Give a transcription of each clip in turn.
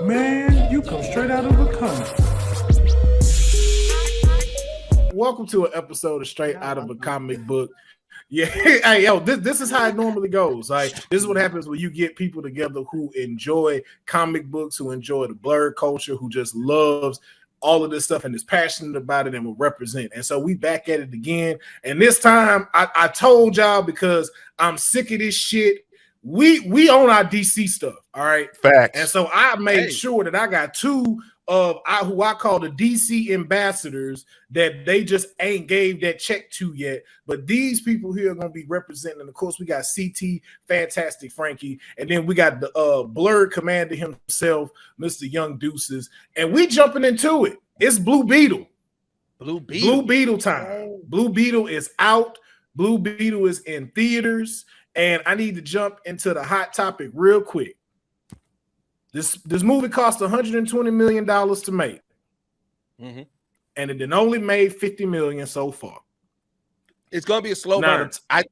Man, you come straight out of a comic. Welcome to an episode of Straight Out of a Comic Book. Yeah, hey, yo, this is how it normally goes. Like, this is what happens when you get people together who enjoy comic books, who enjoy the blurred culture, who just loves all of this stuff and is passionate about it and will represent. And so we back at it again. And this time, I told y'all, because I'm sick of this shit. We own our DC stuff, all right? Facts. And so I made sure that I got two of who I call the DC ambassadors that they just ain't gave that check to yet. But these people here are going to be representing. And of course, we got CT, Fantastic Frankey, and then we got the Blurred Commander himself, Mr. Young Deuces. And we jumping into it. It's Blue Beetle. Blue Beetle time. Blue Beetle is out. Blue Beetle is in theaters. And I need to jump into the hot topic real quick. This movie cost $120 million to make, and it then only made $50 million so far. It's gonna be a slow burn. I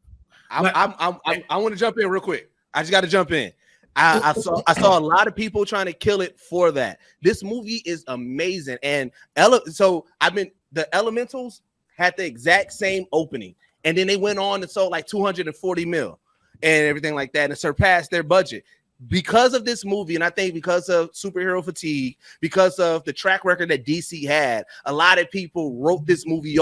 want to jump in real quick. I just got to jump in. I saw a lot of people trying to kill it for that. This movie is amazing, and the Elementals had the exact same opening, and then they went on and sold like 240 mil and everything like that, and surpassed their budget. Because of this movie, and I think because of superhero fatigue, because of the track record that DC had, a lot of people wrote this movie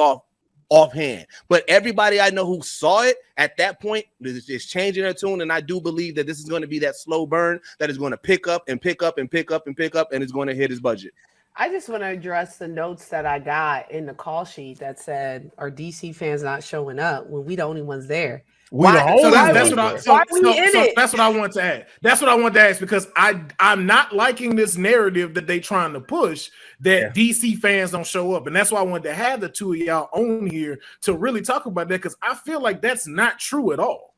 offhand. But everybody I know who saw it at that point is changing their tune, and I do believe that this is going to be that slow burn that is going to pick up and pick up and pick up and pick up, and it's going to hit his budget. I just want to address the notes that I got in the call sheet that said, "Are DC fans not showing up?" when we the only ones there. That's what I want to add. That's what I want to ask, because I'm not liking this narrative that they trying to push that DC fans don't show up, and that's why I wanted to have the two of y'all on here to really talk about that, because I feel like that's not true at all.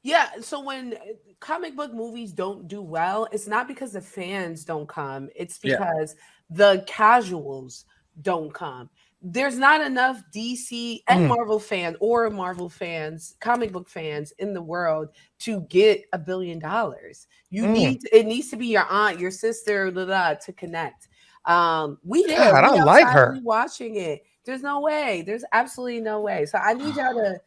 Yeah, so when comic book movies don't do well, it's not because the fans don't come, it's because the casuals don't come. There's not enough DC and Marvel fans or Marvel fans, comic book fans in the world to get $1 billion. It needs to be your aunt, your sister, to connect. We did. God, I like her watching it. There's no way. There's absolutely no way. So I need y'all to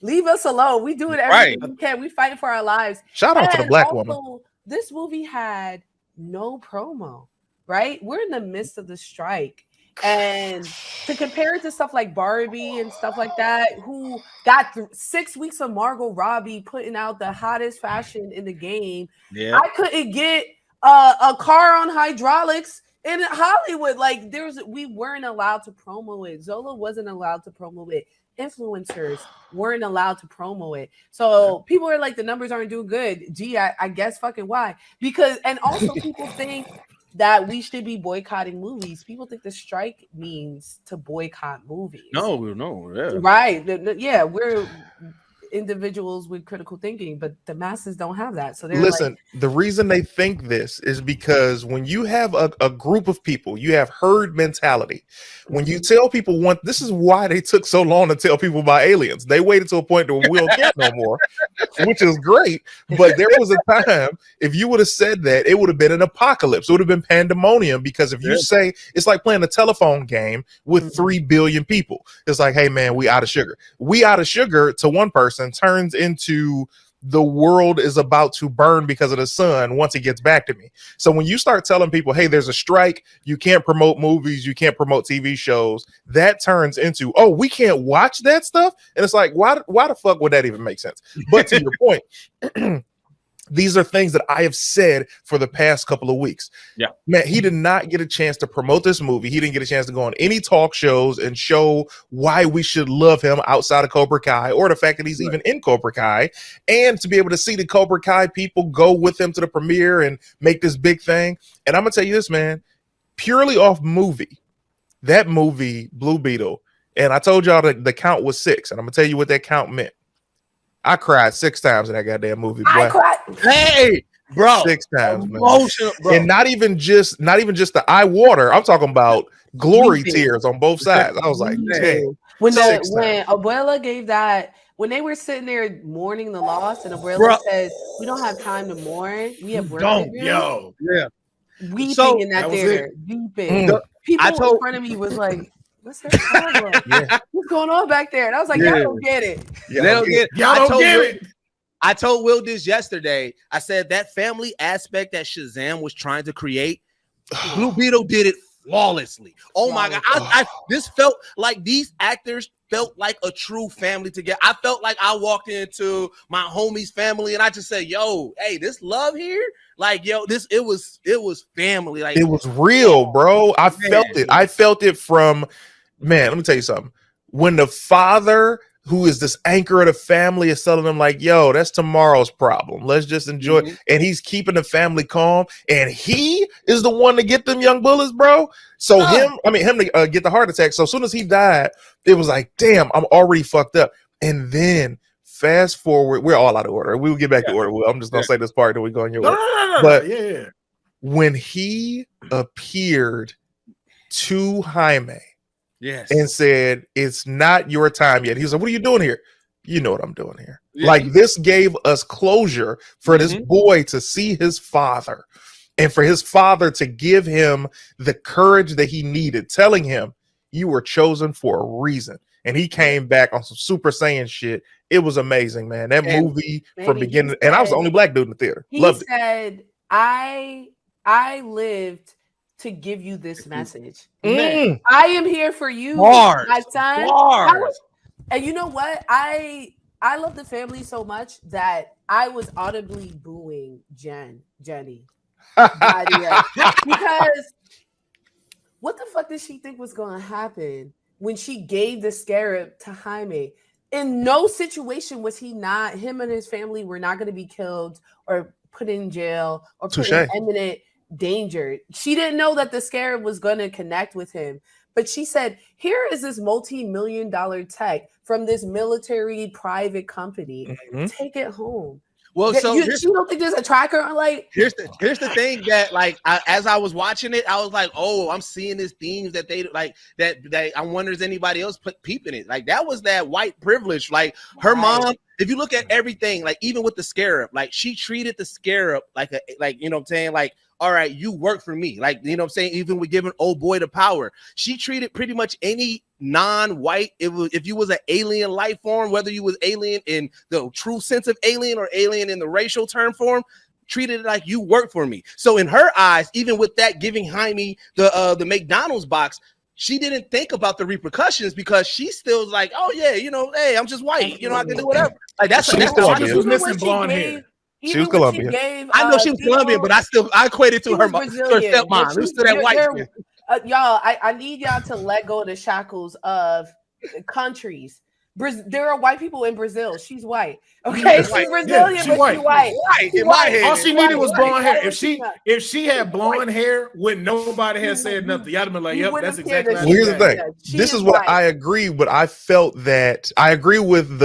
leave us alone. We do it everything we can. We fight for our lives. Shout out to the black woman. This movie had no promo, right? We're in the midst of the strike. And to compare it to stuff like Barbie and stuff like that, who got 6 weeks of Margot Robbie putting out the hottest fashion in the game, I couldn't get a car on hydraulics in Hollywood. Like, we weren't allowed to promo it. Zola wasn't allowed to promo it. Influencers weren't allowed to promo it. So people are like, the numbers aren't doing good. Gee, I guess fucking why? Because, and also people think that we should be boycotting movies. People think the strike means to boycott movies. No, right? We're individuals with critical thinking, but the masses don't have that. So they're the reason they think this is because when you have a group of people, you have herd mentality. When you tell people this is why they took so long to tell people about aliens. They waited to a point where we don't care no more, which is great. But there was a time, if you would have said that, it would have been an apocalypse. It would have been pandemonium, because if you say, it's like playing a telephone game with 3 billion people. It's like, hey man, we out of sugar. We out of sugar to one person turns into the world is about to burn because of the sun once it gets back to me. So when you start telling people, hey, there's a strike, you can't promote movies, you can't promote TV shows, that turns into, oh, we can't watch that stuff. And it's like, why the fuck would that even make sense? But to your point, these are things that I have said for the past couple of weeks. Yeah, man, he did not get a chance to promote this movie. He didn't get a chance to go on any talk shows and show why we should love him outside of Cobra Kai, or the fact that he's even in Cobra Kai, and to be able to see the Cobra Kai people go with him to the premiere and make this big thing. And I'm gonna tell you this, man, purely off that movie, Blue Beetle, and I told y'all that the count was 6, and I'm gonna tell you what that count meant. I cried 6 times in that goddamn movie. Boy. I cried. Hey, bro, 6 times, man. Emotional, bro. And not even just the eye water. I'm talking about glory tears on both sides. I was like, dang. When Abuela gave that, when they were sitting there mourning the loss, and Abuela says, "We don't have time to mourn. We have work to do." weeping in that theater, weeping. People in front of me was like, "What's their problem? What's going on back there?" And I was like, "Y'all don't get it. Y'all don't get it. Y'all don't get it." I told Will this yesterday. I said that family aspect that Shazam was trying to create, Blue Beetle did it flawlessly. Oh my God. This felt like these actors felt like a true family together. I felt like I walked into my homie's family and I just said, yo, hey, this love here, like, yo, it was family. Like, it was real, bro. I felt it from, man, let me tell you something. When the father, who is this anchor of the family, is telling them like, yo, that's tomorrow's problem. Let's just enjoy it. And he's keeping the family calm. And he is the one to get them young bullets, bro. So him to get the heart attack. So as soon as he died, it was like, damn, I'm already fucked up. And then fast forward, we're all out of order. We will get back to order. I'm just going to say this part and we go in your order. But when he appeared to Jaime, and said, it's not your time yet. He was like, what are you doing here? You know what I'm doing here. Like, this gave us closure for this boy to see his father and for his father to give him the courage that he needed, telling him, you were chosen for a reason. And he came back on some Super Saiyan shit. It was amazing, man. That movie from beginning, and I was the only black dude in the theater. Loved it. I lived to give you this message. I am here for you, my son. And you know what? I love the family so much that I was audibly booing Jenny. Because what the fuck did she think was going to happen when she gave the scarab to Jaime? In no situation was him and his family were not going to be killed or put in jail or put in imminent danger. She didn't know that the scarab was going to connect with him, but she said, here is this multi-million-dollar tech from this military private company. Take it home. Well, so you don't think there's a tracker? Like, here's the thing that, like, as I was watching it, I was like, oh, I'm seeing these themes that they like that I wonder is anybody else peeping it. Like, that was that white privilege. Like, her mom, if you look at everything, like, even with the scarab, like, she treated the scarab like you know what I'm saying, like, all right, you work for me. Like, you know what I'm saying? Even with giving old boy the power, she treated pretty much any non-white, if you was an alien life form, whether you was alien in the true sense of alien or alien in the racial term form, treated it like you work for me. So in her eyes, even with that, giving Jaime the McDonald's box, she didn't think about the repercussions because she still was like, oh yeah, you know, hey, I'm just white, you know, I can do whatever. Like, that's she was missing blonde hair. She was Colombian. I know she was Colombian, but I equated to her stepmom. Who's to that white man. Y'all, I need y'all to let go of the shackles of countries. There are white people in Brazil. She's white. Okay, she's Brazilian, but she's white. In my head, all she needed was blonde hair. If she had blonde hair when nobody had said nothing, y'all have been like, yep, that's exactly. Well, here's the thing. This is what I agree, but I felt that I agree with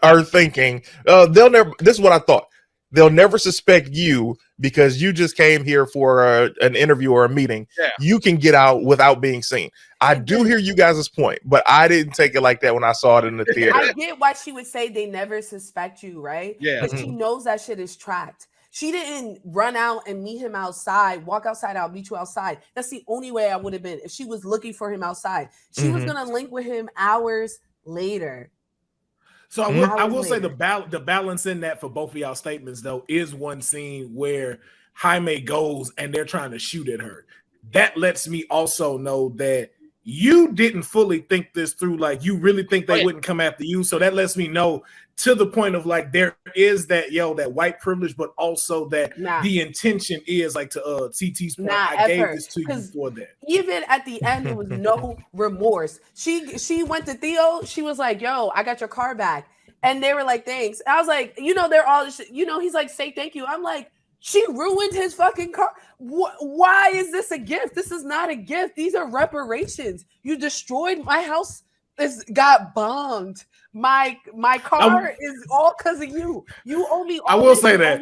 our thinking. They'll never. This is what I thought. They'll never suspect you because you just came here for an interview or a meeting. You can get out without being seen. I do hear you guys' point, but I didn't take it like that when I saw it in the theater. I get why she would say they never suspect you, right? Yeah. But she knows that shit is tracked. She didn't run out and meet him outside, walk outside, I'll meet you outside. That's the only way I would have been if she was looking for him outside. She was going to link with him hours later. So I will say the balance in that for both of y'all statements, though, is one scene where Jaime goes and they're trying to shoot at her. That lets me also know that you didn't fully think this through. Like, you really think they wouldn't come after you. So that lets me know, to the point of like, there is that white privilege, but also that the intention is like, to CT's point, I gave this to you for that. Even at the end, there was no remorse. She went to Theo. She was like, yo, I got your car back. And they were like, thanks. I was like, you know, they're all, you know, he's like, say thank you. I'm like, she ruined his fucking car. Why is this a gift? This is not a gift. These are reparations. You destroyed my house. This got bombed. my car is all because of you. You owe me. I will say that.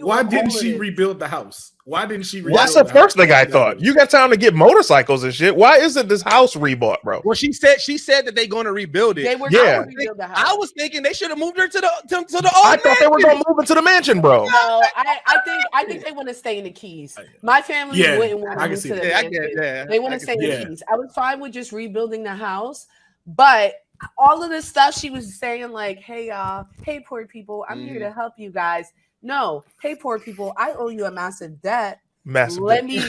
Why didn't she rebuild the house? Why didn't she? That's the first thing I thought. You got time to get motorcycles and shit. Why isn't this house rebought, bro? Well, she said that they're going to rebuild it. They were going to rebuild the house. I was thinking they should have moved her to the old. I thought they were going to move into the mansion, bro. No, I think they want to stay in the Keys. My family wouldn't want to move to the mansion. They want to stay in the Keys. I was fine with just rebuilding the house, but all of this stuff she was saying, like, hey y'all, hey poor people, I'm here to help you guys. No, hey poor people, I owe you a massive debt. Let me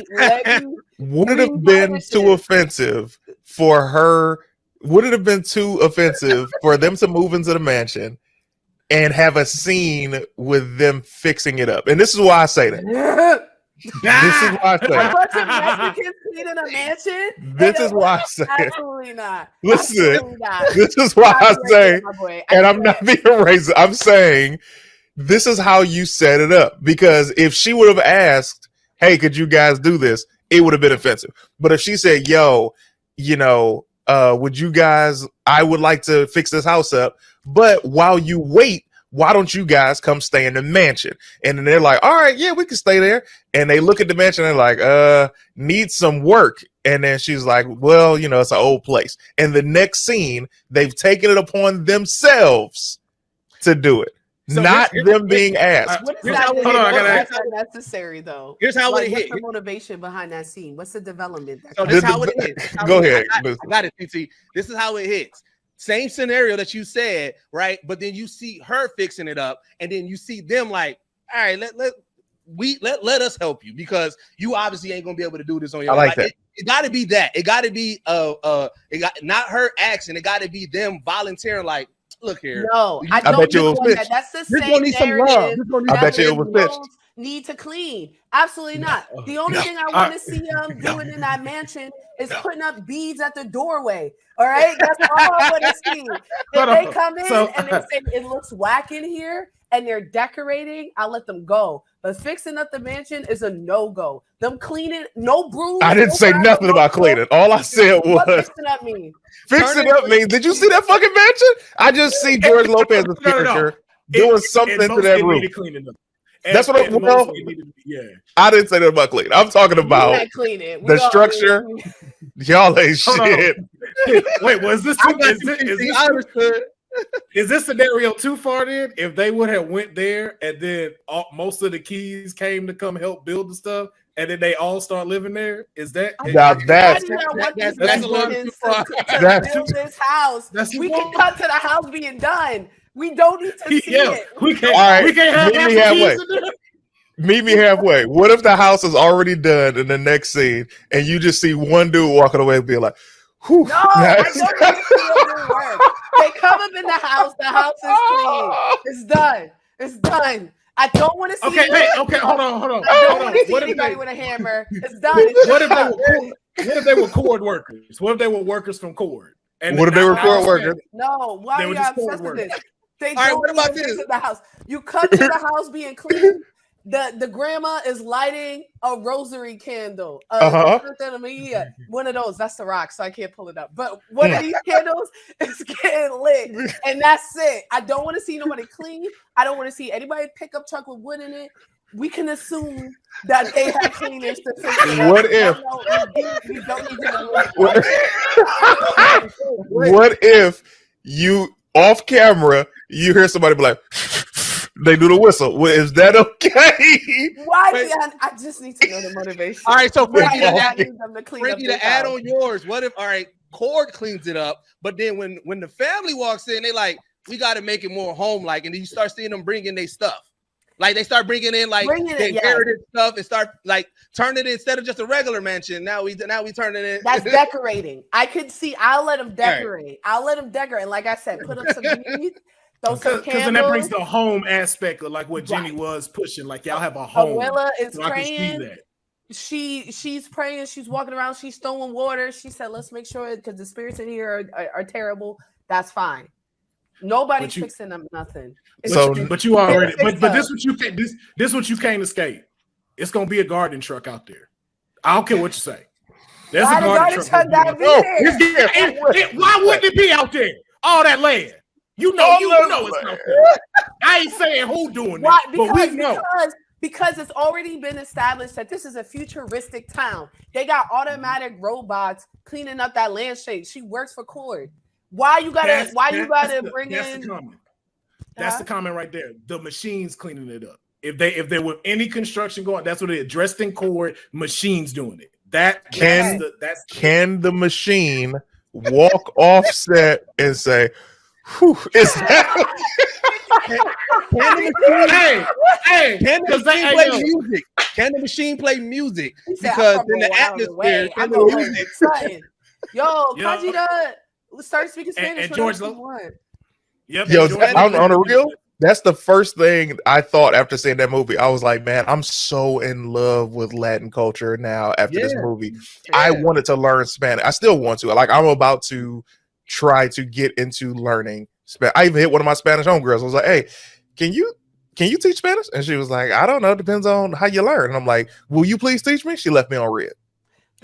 would it have been too offensive for her? Would it have been too offensive for them to move into the mansion and have a scene with them fixing it up? And this is why I say that. This is why I say a bunch of Mexicans cleaning a mansion. This is why I say absolutely not. Listen, absolutely not. This is why I say, and I'm not being racist. I'm saying this is how you set it up, because if she would have asked, hey, could you guys do this? It would have been offensive. But if she said, yo, would you guys, I would like to fix this house up, but while you wait, why don't you guys come stay in the mansion? And then they're like, all right, yeah, we can stay there. And they look at the mansion and they're like, needs some work. And then she's like, well, it's an old place. And the next scene, they've taken it upon themselves to do it. So not them being asked. What is that? That's unnecessary, though. Here's how it hit. What's the motivation behind that scene? What's the development? So this is how it hits. Go ahead. I got it, PC. This is how it hits. Same scenario that you said, right? But then you see her fixing it up, and then you see them like, all right, let us help you, because you obviously ain't gonna be able to do this on your own. I like that. It got to be that. It got to be not her action. It got to be them volunteering. Like, look here. No, I bet you it was that. That's the same narrative. I bet you it was pitched. Need to clean. Absolutely not. The only thing I want to see them doing in that mansion is putting up beads at the doorway. All right, that's all I want to see. If they come in and they say it looks whack in here and they're decorating, I'll let them go. But fixing up the mansion is a no-go. Them cleaning, no broom. I didn't say nothing about cleaning. All I said was what fixing up mean. Fixing up means. Did you see that fucking mansion? I just see George Lopez's character doing something to that room. That's what I didn't say that about cleaning. I'm talking about the structure. Y'all ain't shit. Wait, was this? Is this scenario too far in? If they would have went there and then most of the keys came to come help build the stuff, and then they all start living there, is that? That's a little too far. Build this house. We can cut to the house being done. We don't need to see it. We can't. All right, we can't have meet me halfway. Meet me halfway. What if the house is already done in the next scene, and you just see one dude walking away and be like, whew, no, I don't want to see them do work. They come up in the house is clean. It's done. It's done. I don't want to see. Okay, hold on. I don't want to see anybody with a hammer. It's done. What if they were Cord workers? What if they were workers from Cord? And what if they were Cord workers? No, why are you obsessed with this? They all right, what about this? To the house. You cut to the house being clean. The grandma is lighting a rosary candle. One of those. That's the rock, so I can't pull it up. But one of these candles is getting lit, and that's it. I don't want to see nobody clean. I don't want to see anybody pick up truck with wood in it. We can assume that they have cleaners to fix it. What if you off camera you hear somebody be like? They do the whistle. Well, is that okay? Why? I just need to know the motivation. All right, so Frankie, to add on yours, what if, all right, Cord cleans it up, but then when the family walks in, they like, we got to make it more home-like, and then you start seeing them bring in their stuff. Like, they start bringing in, like, their heritage stuff and start, like, turning it instead of just a regular mansion. Now we turn it in. That's decorating. I could see, I'll let them decorate. Right. I'll let them decorate. Like I said, put up some beads. Because then that brings the home aspect of like what Jenny was pushing. Like y'all have a home. Abuela is praying. She's praying. She's walking around. She's throwing water. She said, "Let's make sure because the spirits in here are terrible." That's fine. Nobody's fixing them nothing. But you already. But this what you can't escape. It's gonna be a garden truck out there. I don't care what you say. There's a garden truck. Why wouldn't it be out there? All that land. You know it's not fair. I ain't saying who doing Why? it, but we know. Because it's already been established that this is a futuristic town. They got automatic robots cleaning up that landscape. She works for Cord. Why you gotta bring in? The comment. That's the comment right there. The machines cleaning it up. If there were any construction going, that's what it is. Dressed in Cord, machines doing it. Can the machine walk off set and say, "Whew, is that?" Can the machine play music? Can the machine play music? Because in the atmosphere, Kajita start speaking Spanish. And George on a real. That's the first thing I thought after seeing that movie. I was like, man, I'm so in love with Latin culture now after this movie. Yeah. I wanted to learn Spanish. I still want to. Like, I'm about to try to get into learning Spanish. I even hit one of my Spanish homegirls. I was like, hey, can you teach Spanish? And she was like, I don't know. It depends on how you learn. And I'm like, will you please teach me? She left me on red.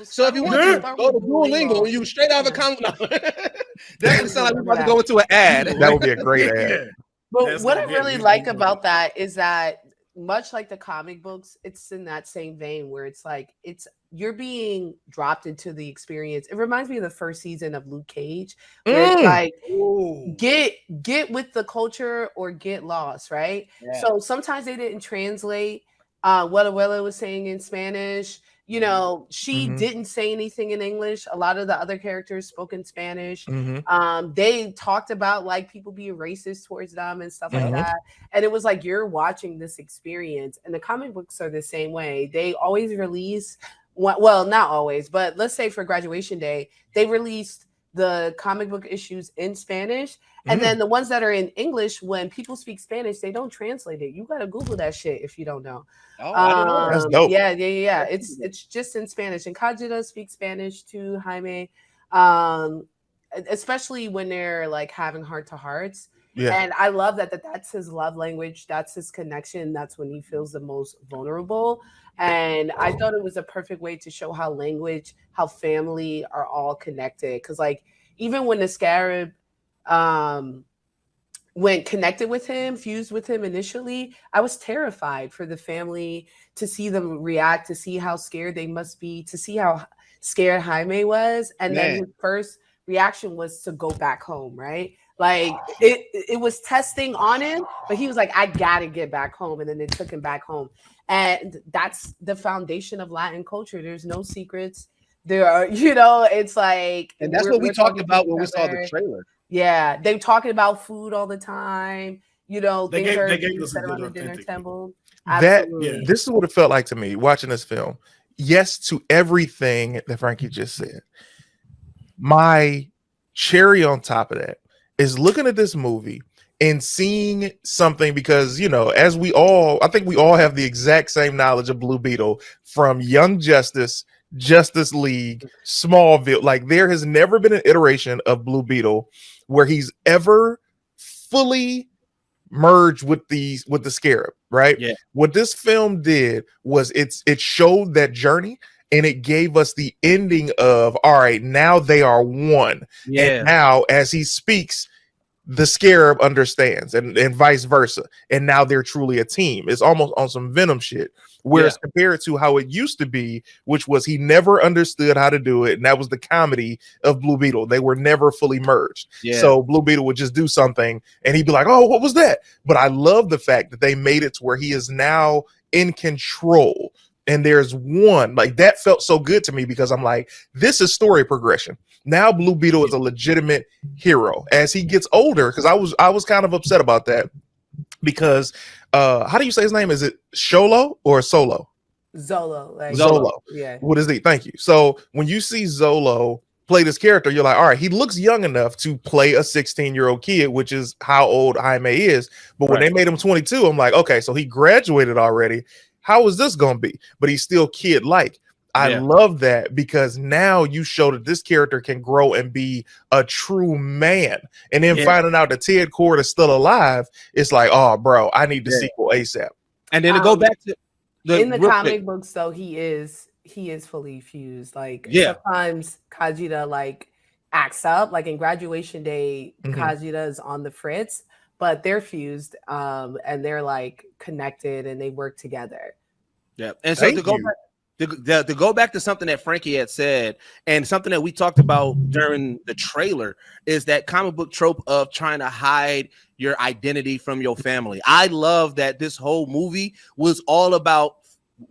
So if you want to go to Duolingo and you straight out of a comment, that doesn't sound like we're about to go into an ad. That would be a great ad. Yeah. But what I really like about that is that much like the comic books, it's in that same vein where it's like you're being dropped into the experience. It reminds me of the first season of Luke Cage, where it's like get with the culture or get lost, right? Yeah. So sometimes they didn't translate what Abuela was saying in Spanish. You know, she didn't say anything in English. A lot of the other characters spoke in Spanish. They talked about like people being racist towards them and stuff like that. And it was like you're watching this experience. And the comic books are the same way. They always release, well, not always, but let's say for graduation day, they released the comic book issues in Spanish. And then the ones that are in English, when people speak Spanish, they don't translate it. You got to Google that shit if you don't know. Oh, I don't know. That's dope. Yeah. It's just in Spanish. And Kajita speaks Spanish too, Jaime. Especially when they're like having heart-to-hearts. Yeah. And I love that's his love language. That's his connection. That's when he feels the most vulnerable. And I thought it was a perfect way to show how language, how family are all connected. Because like even when the Scarab when connected with him, fused with him initially, I was terrified for the family to see them react, to see how scared they must be, to see how scared Jaime was. And then his first reaction was to go back home, right? Like it was testing on him, but he was like, I gotta get back home. And then they took him back home. And that's the foundation of Latin culture. There's no secrets. There are, it's like, and that's what we talked about when we saw the trailer. Yeah, they're talking about food all the time. They gave us a on the dinner table. This is what it felt like to me watching this film. Yes, to everything that Frankey just said. My cherry on top of that is looking at this movie and seeing something because, as I think we all have the exact same knowledge of Blue Beetle from Young Justice, Justice League, Smallville. Like there has never been an iteration of Blue Beetle where he's ever fully merged with the Scarab, right? Yeah. What this film did was it showed that journey and it gave us the ending of, all right, now they are one. Yeah. And now as he speaks, the Scarab understands and vice versa. And now they're truly a team. It's almost on some Venom shit. Whereas compared to how it used to be, which was he never understood how to do it. And that was the comedy of Blue Beetle. They were never fully merged. Yeah. So Blue Beetle would just do something and he'd be like, oh, what was that? But I love the fact that they made it to where he is now in control. And there's one, like that felt so good to me because I'm like, this is story progression. Now Blue Beetle is a legitimate hero as he gets older. Because I was kind of upset about that because how do you say his name? Is it Sholo or Solo? Zolo. Zolo. Yeah. What is he? Thank you. So when you see Zolo play this character, you're like, all right, he looks young enough to play a 16-year-old kid, which is how old Jaime is. But when they made him 22, I'm like, okay, so he graduated already. How is this going to be? But he's still kid-like. I love that because now you show that this character can grow and be a true man. And then finding out that Ted Cord is still alive, it's like, oh, bro, I need the sequel ASAP. And then to go back to in the comic books, though, he is fully fused. Like sometimes Kajita acts up. Like in Graduation Day, Mhm. Kajita is on the fritz, but they're fused, and they're like connected and they work together. Yeah, and so to go back to something that Frankey had said, and something that we talked about during the trailer, is that comic book trope of trying to hide your identity from your family. I love that this whole movie was all about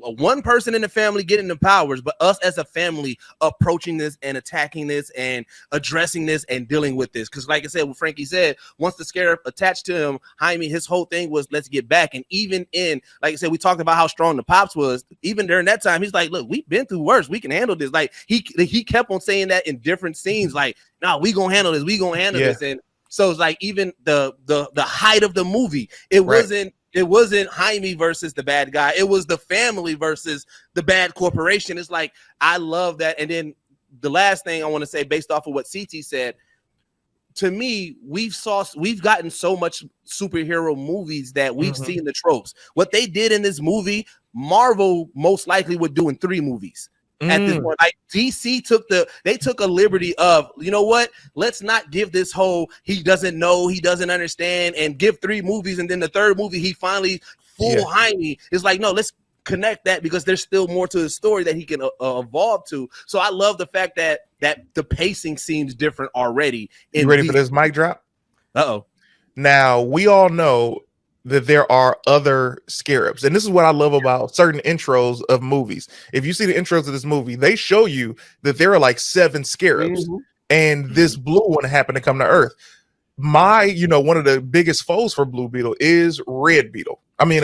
one person in the family getting the powers, but us as a family approaching this and attacking this and addressing this and dealing with this. Because like I said, what Frankey said, once the scarab attached to him, Jaime, his whole thing was let's get back. And even in, like I said, we talked about how strong the Pops was. Even during that time, he's like, look, we've been through worse. We can handle this. Like he kept on saying that in different scenes, like, nah, we gonna handle this. We gonna handle this. And so it's like even the height of the movie, it wasn't Jaime versus the bad guy. It was the family versus the bad corporation. It's like, I love that. And then the last thing I want to say, based off of what CT said, to me, we've gotten so much superhero movies that we've seen the tropes. What they did in this movie, Marvel most likely would do in 3 movies. At this point, like DC took a liberty of, you know what? Let's not give this whole he doesn't know, he doesn't understand, and give 3 movies, and then the 3rd movie he finally Jaime. It's like, no, let's connect that because there's still more to the story that he can evolve to. So I love the fact that the pacing seems different already. You ready for this mic drop? Uh-oh. Now we all know that there are other scarabs, and this is what I love about certain intros of movies. If you see the intros of this movie, they show you that there are like 7 scarabs, and this blue one happened to come to Earth. One of the biggest foes for Blue Beetle is Red Beetle. I mean,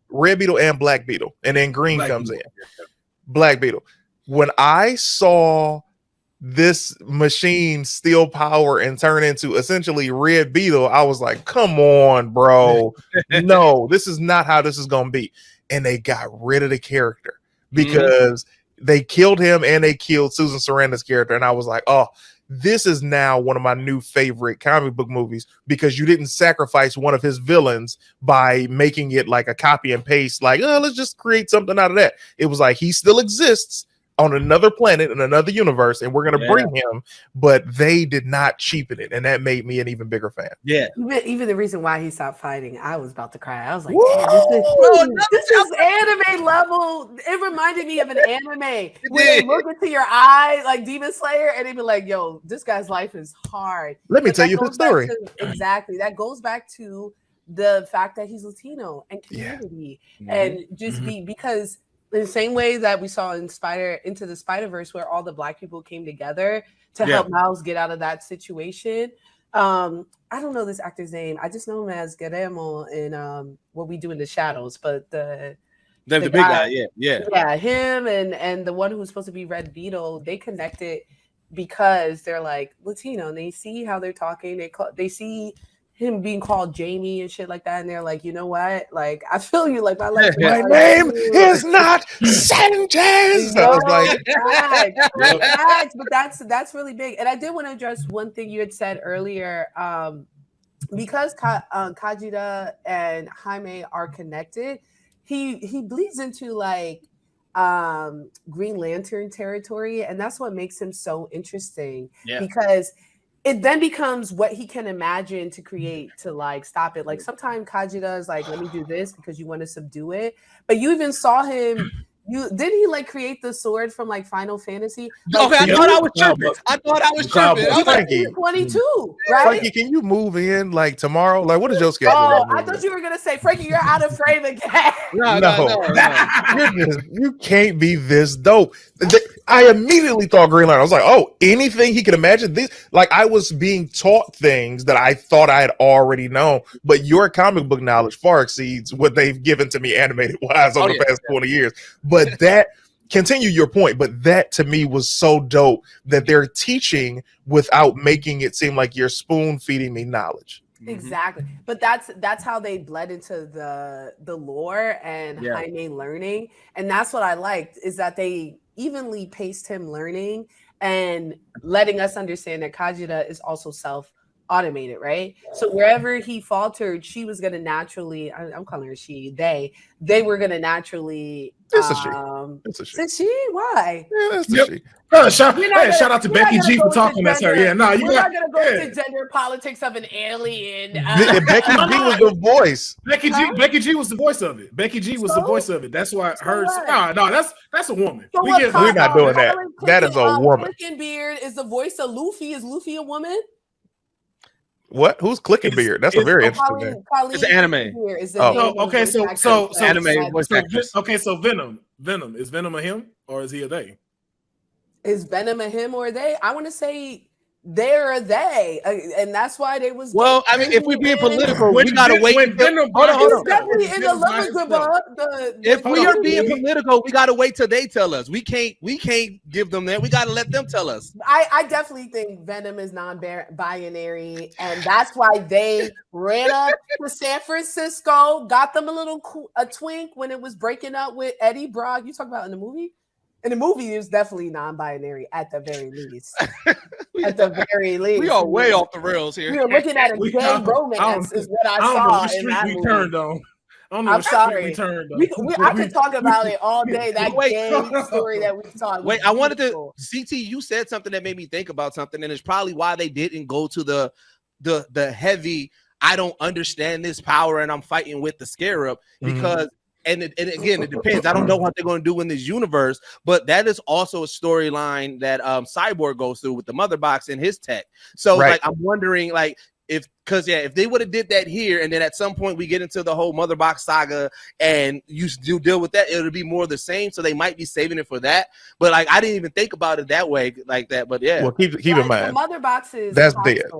Red Beetle and Black Beetle, and then Green comes in. Black Beetle. When I saw this machine steal power and turn into essentially Red Beetle, I was like, come on, bro. No, this is not how this is going to be. And they got rid of the character because they killed him and they killed Susan Sarandon's character. And I was like, oh, this is now one of my new favorite comic book movies because you didn't sacrifice one of his villains by making it like a copy and paste, like, oh, let's just create something out of that. It was like, he still exists on another planet in another universe, and we're going to bring him, but they did not cheapen it, and that made me an even bigger fan. Yeah, even the reason why he stopped fighting, I was about to cry. I was like, this is anime level. It reminded me of an anime where they look into your eye like Demon Slayer, and they be like, yo, this guy's life is hard. Let me tell you his story. Exactly, that goes back to the fact that he's Latino and community, and just because in the same way that we saw in Into the Spider-Verse, where all the Black people came together to help Miles get out of that situation. I don't know this actor's name. I just know him as Guillermo in What We Do in the Shadows. But the big guy, him and the one who's supposed to be Red Beetle, they connected because they're like Latino, and they see how they're talking. They see him being called Jamie and shit like that, and they're like, you know what? Like, I feel you. Like, my life. My name is not Sanchez. No, but that's really big. And I did want to address one thing you had said earlier. Because Kajita and Jaime are connected, he bleeds into like Green Lantern territory, and that's what makes him so interesting. Because it then becomes what he can imagine to create to like stop it. Like sometimes Kajita is like, let me do this because you want to subdue it. But you even saw him. Didn't he like create the sword from like Final Fantasy? Like, I thought I was tripping. I was like, 22, right? Frankie, can you move in like tomorrow? Like, what is your schedule? Oh, I thought you were gonna say, Frankie, you're out of frame again. No. Goodness, you can't be this dope. I immediately thought Green Lantern. I was like, oh, anything he could imagine. This, like, I was being taught things that I thought I had already known, but your comic book knowledge far exceeds what they've given to me animated wise over the past 20 years. But that, continue your point, but that to me was so dope that they're teaching without making it seem like you're spoon feeding me knowledge. Exactly. But that's how they bled into the lore and Jaime learning. And that's what I liked, is that they evenly paced him learning and letting us understand that Kajita is also automated, right? So wherever he faltered, she was gonna naturally. I'm calling her she. They were gonna naturally. It's a she. It's a she. Is she? Why? Yeah, it's a Yep. she. Shout out to Becky G for talking that, sir. Yeah, no, we're not gonna go into gender politics of an alien. Becky G was the voice. Becky G was the voice of it. Becky G was the voice of it. That's why her. No, that's a woman. So we're not doing that. That is a woman. Clicking Beard is the voice of Luffy. Is Luffy a woman? What? Who's Clicking Beard? That's a very interesting name. It's anime. Okay, so anime voice actress. Okay, so Venom is Venom a him or is he a they? Is Venom a him or a they? I want to say they're a they, and that's why they was. Well, I mean, if we're being political, we gotta wait. Hold on. Definitely in the love. If we are being political, we gotta wait till they tell us. We can't give them that. We gotta let them tell us. I definitely think Venom is non-binary, and that's why they ran up to San Francisco, got them a twink when it was breaking up with Eddie Brock. You talk about in the movie. In the movie, it was definitely non-binary at the very least. At the very least, we are way off the rails here. We were looking at a gay romance, is what I saw in that movie. Turned on. I'm sorry. I could talk about it all day. That gay story that we saw. Wait, I wanted to. CT, you said something that made me think about something, and it's probably why they didn't go to the heavy. I don't understand this power, and I'm fighting with the Scarab because. And again, it depends. I don't know what they're going to do in this universe, but that is also a storyline that Cyborg goes through with the mother box and his tech. So like, I'm wondering like if they would have did that here, and then at some point we get into the whole mother box saga and you do deal with that, it'll be more of the same. So they might be saving it for that. But like, I didn't even think about it that way like that. But yeah, well, keep in mind, the mother boxes that's dead.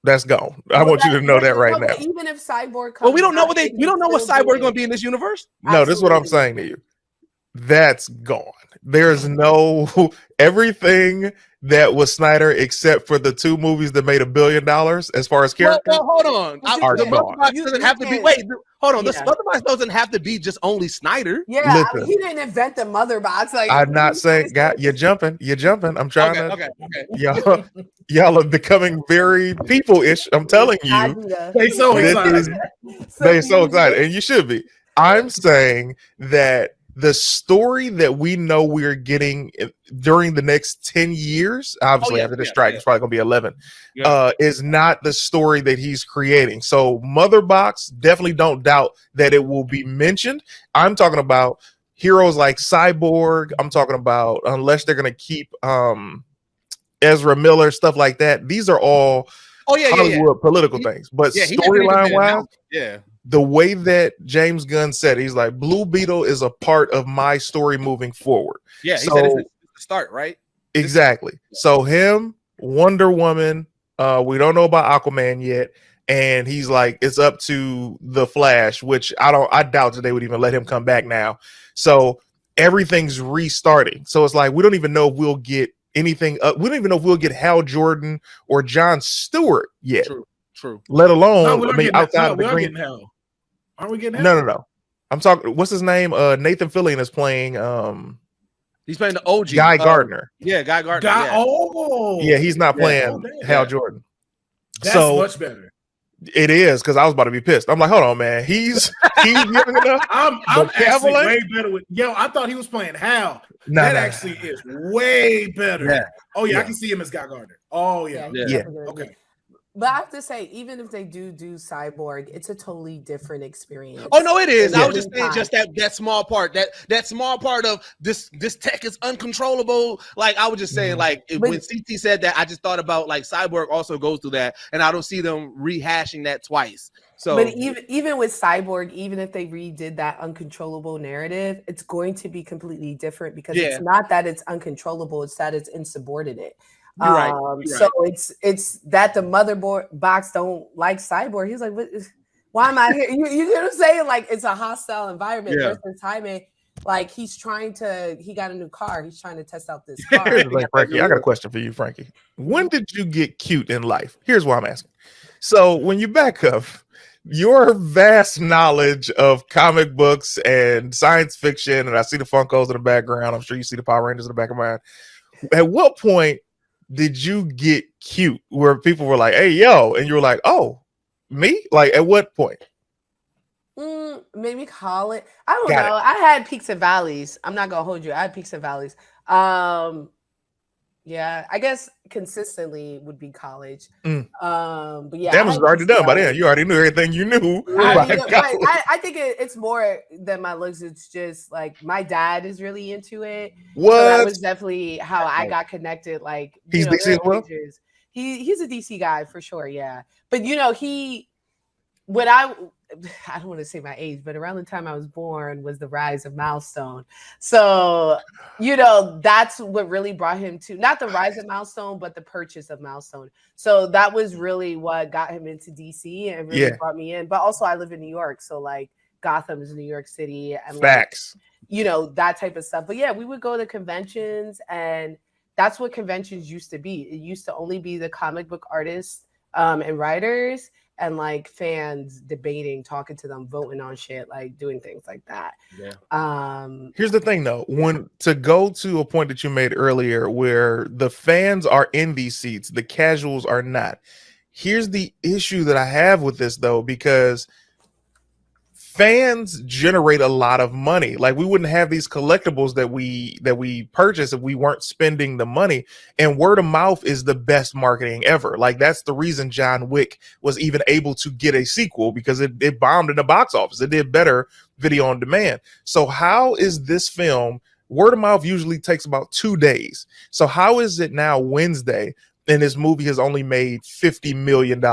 That's gone. I want you to know that right now. Even if Cyborg comes, well, we don't know what Cyborg is going to be in this universe. No, this is what I'm saying to you. That's gone. There's no everything that was Snyder except for the 2 movies that made $1 billion as far as characters. Well, hold on. The mother box doesn't have to be. Wait, hold on. Yeah. The mother box doesn't have to be just only Snyder. Yeah, he didn't invent the mother box. Like I'm not saying, God, you're jumping. I'm trying to. Okay. Y'all are becoming very people-ish. I'm telling you, they so excited. They so excited, and you should be. I'm saying that the story that we know we're getting during the next 10 years, obviously after this strike, it's probably going to be 11, is not the story that he's creating. So Mother Box, definitely don't doubt that it will be mentioned. I'm talking about heroes like Cyborg. I'm talking about, unless they're going to keep Ezra Miller, stuff like that. These are all Hollywood political things. But storyline-wise, the way that James Gunn said, he's like, Blue Beetle is a part of my story moving forward. Yeah, he said it's the start, right? Exactly. So him, Wonder Woman, we don't know about Aquaman yet, and he's like, it's up to the Flash, which I doubt that they would even let him come back now. So everything's restarting. So it's like we don't even know if we'll get anything. We don't even know if we'll get Hal Jordan or John Stewart yet. True. Let alone outside of the green. Aren't we getting No. I'm talking. What's his name? Nathan Fillion is playing. He's playing the OG Guy Gardner. Yeah, Guy Gardner. He's not playing Hal Jordan. That's much better. It is, because I was about to be pissed. I'm like, hold on, man. He's young enough. I'm actually way better with. I thought he was playing Hal. That actually is way better. Yeah. Oh yeah, I can see him as Guy Gardner. Oh yeah. Okay. But I have to say, even if they do Cyborg, it's a totally different experience. Oh no, it is. I was just saying, just that small part, that small part of this tech is uncontrollable. Like I was just saying, like when CT said that, I just thought about like Cyborg also goes through that, and I don't see them rehashing that twice. So, but even with Cyborg, even if they redid that uncontrollable narrative, it's going to be completely different because it's not that it's uncontrollable; it's that it's insubordinate. You're right. So it's that the motherboard box don't like Cyborg. He's like, why am I here? You know what I'm saying? Like it's a hostile environment versus Jaime. Like he got a new car. He's trying to test out this car. Like, Frankie, I got a question for you, Frankie. When did you get cute in life? Here's why I'm asking. So when you back up, your vast knowledge of comic books and science fiction, and I see the Funkos in the background. I'm sure you see the Power Rangers in the back of mine. At what point did you get cute where people were like, hey, yo, and you were like, oh, me? Like, at what point? Maybe college. I don't Got know. it. I had peaks and valleys. I'm not gonna hold you. I had peaks and valleys. Yeah, I guess consistently would be college. But yeah, That was already done by then. You already knew everything you knew. I think it's more than my looks. It's just like my dad is really into it. What? So that was definitely how I got connected. Like he's DC as well. He's a DC guy for sure. Yeah, but you know I don't want to say my age, but around the time I was born was the rise of Milestone. So, you know, that's what really brought him to not the rise of Milestone, but the purchase of Milestone. So that was really what got him into DC and really brought me in. But also I live in New York. So like Gotham is New York City and facts, like, you know, that type of stuff. But yeah, we would go to conventions and that's what conventions used to be. It used to only be the comic book artists and writers and like fans debating, talking to them, voting on shit, like doing things like that. Yeah. Here's the thing though, when to go to a point that you made earlier where the fans are in these seats, the casuals are not. Here's the issue that I have with this though, because fans generate a lot of money. Like we wouldn't have these collectibles that we purchase if we weren't spending the money. And word of mouth is the best marketing ever. Like that's the reason John Wick was even able to get a sequel, because it bombed in the box office. It did better video on demand. So how is this film, word of mouth usually takes about 2 days. So how is it now Wednesday and this movie has only made $50 million?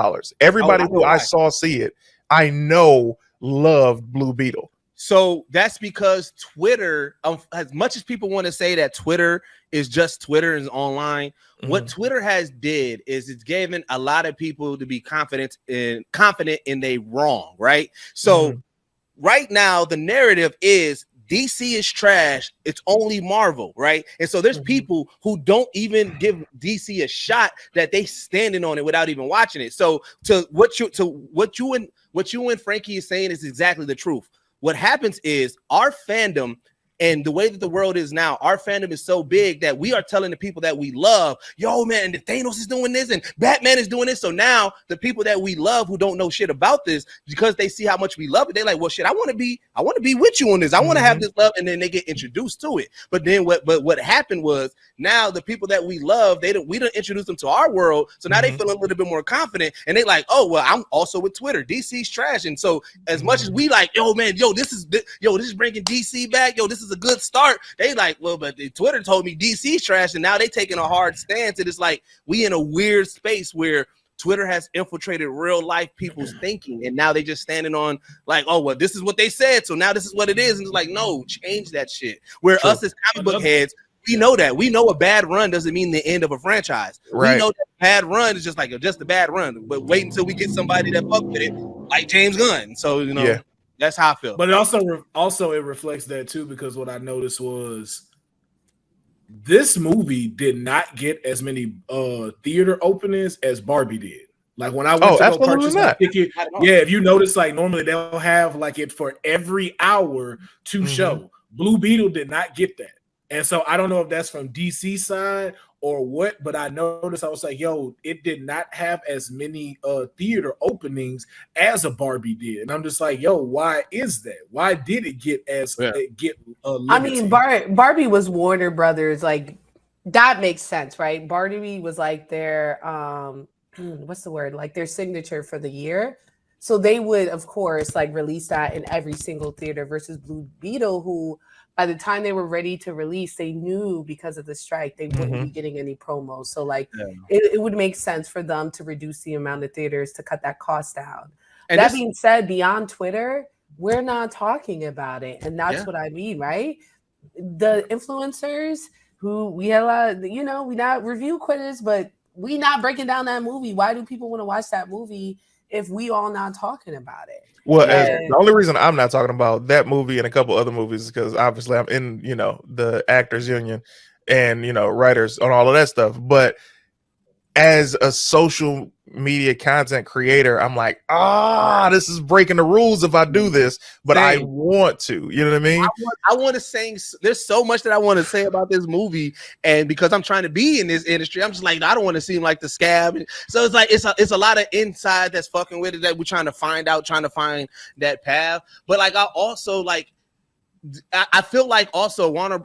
Everybody who I saw see it, I know loved Blue Beetle. So that's because Twitter, as much as people want to say that Twitter is just Twitter and online, what Twitter has did is it's given a lot of people to be confident in they wrong, right? So right now the narrative is DC is trash. It's only Marvel, right? And so there's people who don't even give DC a shot, that they standing on it without even watching it. So what you and Frankey is saying is exactly the truth. What happens is our fandom and the way that the world is now, our fandom is so big that we are telling the people that we love, yo, man, the Thanos is doing this and Batman is doing this. So now the people that we love who don't know shit about this, because they see how much we love it, they're like, well, shit, I want to be with you on this. I want to have this love. And then they get introduced to it. But then what happened was, now the people that we love, we didn't introduce them to our world. So now they feel a little bit more confident and they like, oh, well, I'm also with Twitter. DC's trash. And so as much as we like, yo, man, this is bringing DC back. Yo, this is a good start. They like, well, but Twitter told me DC's trash, and now they taking a hard stance. And it's like we in a weird space where Twitter has infiltrated real life people's thinking, and now they just standing on like, oh, well, this is what they said, so now this is what it is. And it's like, no, change that shit. Where us as comic book heads, we know that. We know a bad run doesn't mean the end of a franchise. Right. We know that bad run is just a bad run. But wait until we get somebody that fuck with it, like James Gunn. So that's how I feel. But it also it reflects that too, because what I noticed was this movie did not get as many theater openings as Barbie did. Like when I went to go purchase my ticket, if you notice, like normally they'll have like it for every hour to show. Blue Beetle did not get that. And so I don't know if that's from DC side or what, but I noticed, I was like, yo, it did not have as many theater openings as a Barbie did. And I'm just like, yo, why is that? Why did it get I mean, Barbie was Warner Brothers, like that makes sense, right? Barbie was like their what's the word? Like their signature for the year. So they would, of course, like release that in every single theater versus Blue Beetle, who by the time they were ready to release, they knew because of the strike, they wouldn't be getting any promos. So like it would make sense for them to reduce the amount of theaters to cut that cost down. And that being said, beyond Twitter, we're not talking about it. And that's what I mean, right? The influencers who we had a lot of, we not review quitters, but we not breaking down that movie. Why do people want to watch that movie if we all not talking about it? Well, the only reason I'm not talking about that movie and a couple other movies is because obviously I'm in, the actors union and, writers on all of that stuff. But as a social media content creator, I'm like, this is breaking the rules if I do this, but I want to, you know what I mean? I want to say, there's so much that I want to say about this movie, and because I'm trying to be in this industry, I'm just like, I don't want to seem like the scab. So it's like it's a lot of inside that's fucking with it that we're trying to find that path. But like, I also like, I feel like also Warner,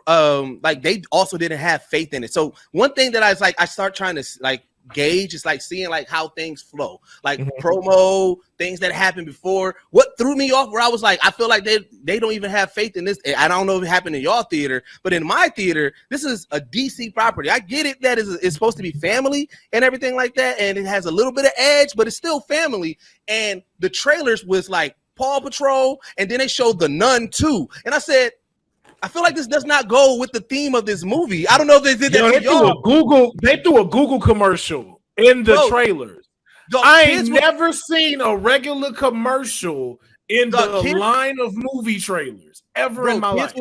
like they also didn't have faith in it. So one thing that I start trying to like gauge is like seeing like how things flow, like promo, things that happened before. What threw me off where I was like, I feel like they don't even have faith in this. I don't know if it happened in your theater, but in my theater, this is a DC property. I get it that it's supposed to be family and everything like that, and it has a little bit of edge, but it's still family. And the trailers was like Paw Patrol, and then they showed The Nun too, and I said, I feel like this does not go with the theme of this movie. I don't know if they did that. They threw a Google commercial in the trailers. I ain't never seen a regular commercial in the line of movie trailers ever in my life.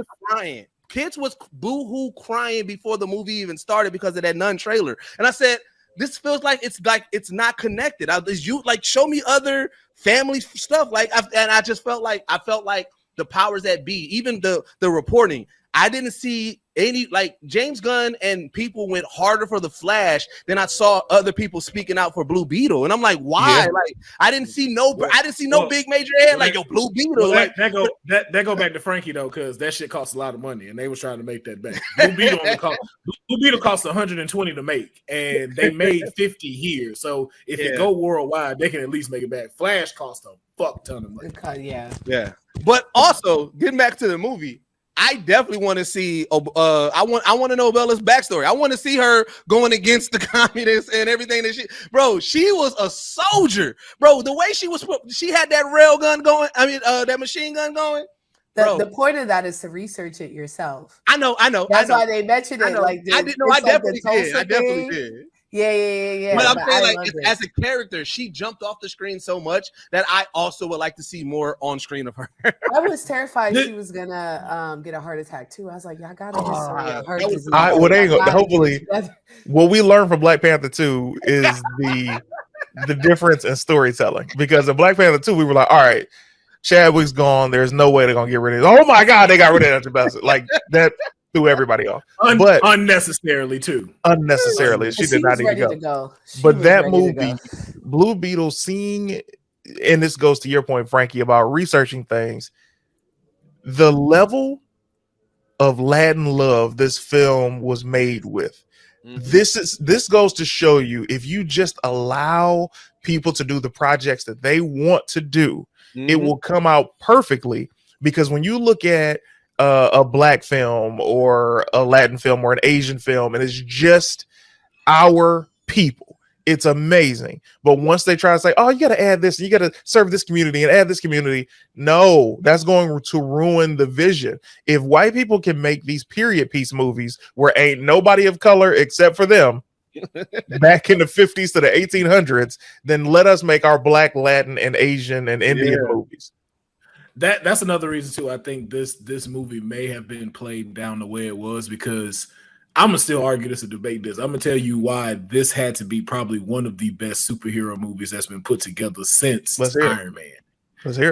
Kids was boo-hoo crying before the movie even started because of that Nun trailer. And I said, this feels like it's not connected. Show me other family stuff. I felt like the powers that be, even the reporting, I didn't see any, like James Gunn and people went harder for the Flash than I saw other people speaking out for Blue Beetle, and I'm like, why? Yeah. Like I didn't see no big major ad like yo Blue Beetle. That go back to Frankey though, because that shit costs a lot of money, and they was trying to make that back. Blue Beetle cost 120 to make, and they made 50 here. So if it go worldwide, they can at least make it back. Flash cost a fuck ton of money. Yeah. But also getting back to the movie, I definitely want to see. I want to know Bella's backstory. I want to see her going against the communists and everything that she was a soldier, bro. The way she had that rail gun going. I mean, that machine gun going. The point of that is to research it yourself. I know. That's why they mentioned it. Like I didn't know. I definitely did. Yeah. But I'm saying, like, as a character, she jumped off the screen so much that I also would like to see more on screen of her. I was terrified she was gonna get a heart attack too. I was like, y'all gotta just heart disease. Hopefully, what we learned from Black Panther 2 is the difference in storytelling. Because in Black Panther 2, we were like, all right, Chadwick's gone. There's no way they're gonna get rid of it. Oh my God, they got rid of Andrew Bassett. Like that. Threw everybody off, but unnecessarily too. Unnecessarily, she did not need to go. But that movie, Blue Beetle, seeing, and this goes to your point, Frankie, about researching things. The level of Latin love this film was made with. This goes to show you, if you just allow people to do the projects that they want to do, it will come out perfectly. Because when you look at a Black film or a Latin film or an Asian film, and it's just our people, it's amazing. But once they try to say, oh, you got to add this, you got to serve this community and add this community, no, that's going to ruin the vision. If white people can make these period piece movies where ain't nobody of color except for them back in the 50s to the 1800s, then let us make our Black, Latin, and Asian and Indian movies. That's another reason too. I think this movie may have been played down the way it was, because I'm gonna still argue this and debate this. I'm gonna tell you why this had to be probably one of the best superhero movies that's been put together since Iron Man.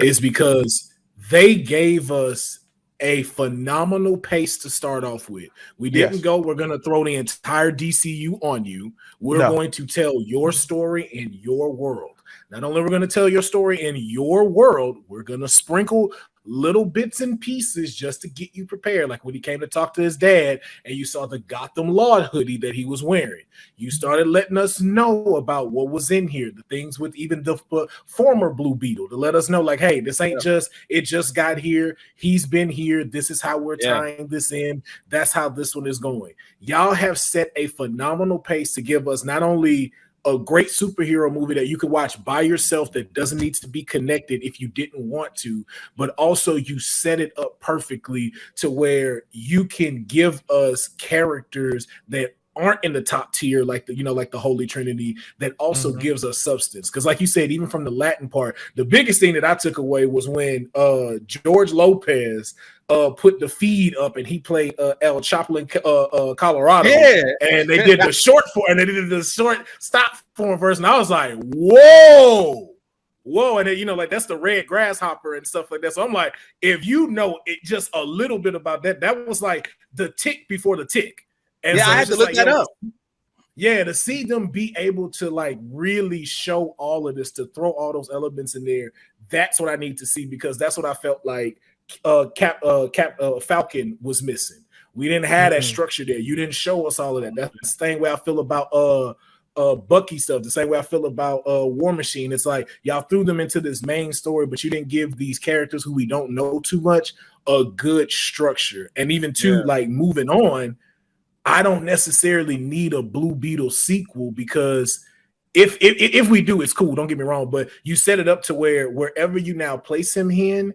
It's because they gave us a phenomenal pace to start off with. We didn't go, we're gonna throw the entire DCU on you. We're going to tell your story in your world. Not only are we going to tell your story in your world, we're going to sprinkle little bits and pieces just to get you prepared. Like when he came to talk to his dad and you saw the Gotham Law hoodie that he was wearing. You started letting us know about what was in here, the things with even the former Blue Beetle, to let us know like, hey, this ain't it just got here. He's been here. This is how we're tying this in. That's how this one is going. Y'all have set a phenomenal pace to give us not only a great superhero movie that you could watch by yourself that doesn't need to be connected if you didn't want to, but also you set it up perfectly to where you can give us characters that aren't in the top tier, like like the Holy Trinity, that also gives us substance. Because like you said, even from the Latin part, the biggest thing that I took away was when George Lopez put the feed up and he played El Chapo in Colorado. Yeah. And they did the short stop form version. I was like, whoa. And then, like that's the red grasshopper and stuff like that. So I'm like, if you know it just a little bit about that, that was like the tick before the tick. And yeah, so I had to look that up. Yeah, to see them be able to like really show all of this, to throw all those elements in there, that's what I need to see, because that's what I felt like Falcon was missing. We didn't have that structure there. You didn't show us all of that. That's the same way I feel about Bucky stuff, the same way I feel about War Machine. It's like y'all threw them into this main story, but you didn't give these characters who we don't know too much a good structure. And even like moving on, I don't necessarily need a Blue Beetle sequel, because if we do, it's cool, don't get me wrong, but you set it up to where wherever you now place him in,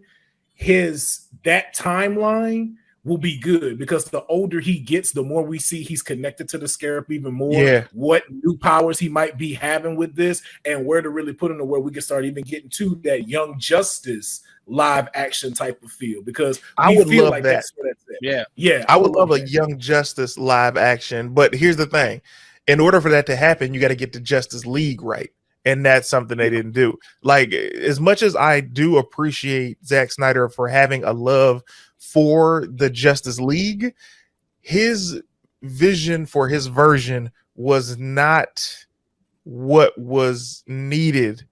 that timeline will be good, because the older he gets, the more we see he's connected to the Scarab even more, what new powers he might be having with this, and where to really put him to where we can start even getting to that Young Justice live action type of feel, because I would feel love like that. that's what that's it. Yeah, I would love a Young Justice live action, but here's the thing: in order for that to happen, you got to get the Justice League right, and that's something they didn't do. Like, as much as I do appreciate Zack Snyder for having a love for the Justice League, his vision for his version was not what was needed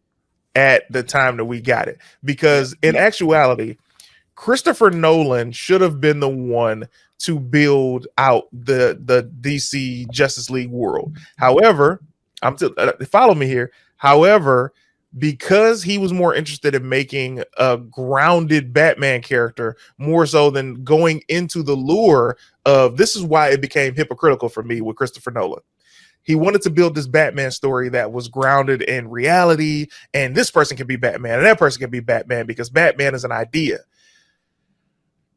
at the time that we got it, because in actuality, Christopher Nolan should have been the one to build out the DC Justice League world. However, follow me here. However, because he was more interested in making a grounded Batman character more so than going into the lure of, this is why it became hypocritical for me with Christopher Nolan. He wanted to build this Batman story that was grounded in reality, and this person can be Batman and that person can be Batman, because Batman is an idea.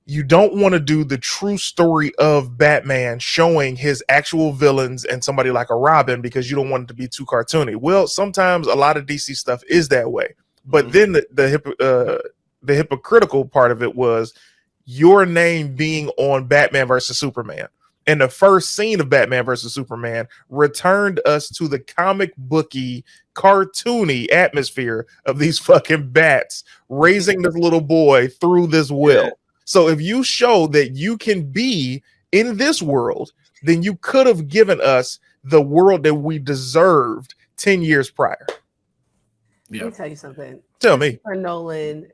You don't want to do the true story of Batman showing his actual villains and somebody like a Robin, because you don't want it to be too cartoony. Well, sometimes a lot of DC stuff is that way. But then the hypocritical part of it was your name being on Batman versus Superman. And the first scene of Batman versus Superman returned us to the comic booky, cartoony atmosphere of these fucking bats raising this little boy through this will. Yeah. So if you show that you can be in this world, then you could have given us the world that we deserved 10 years prior. Let me tell you something. Tell me. Christopher Nolan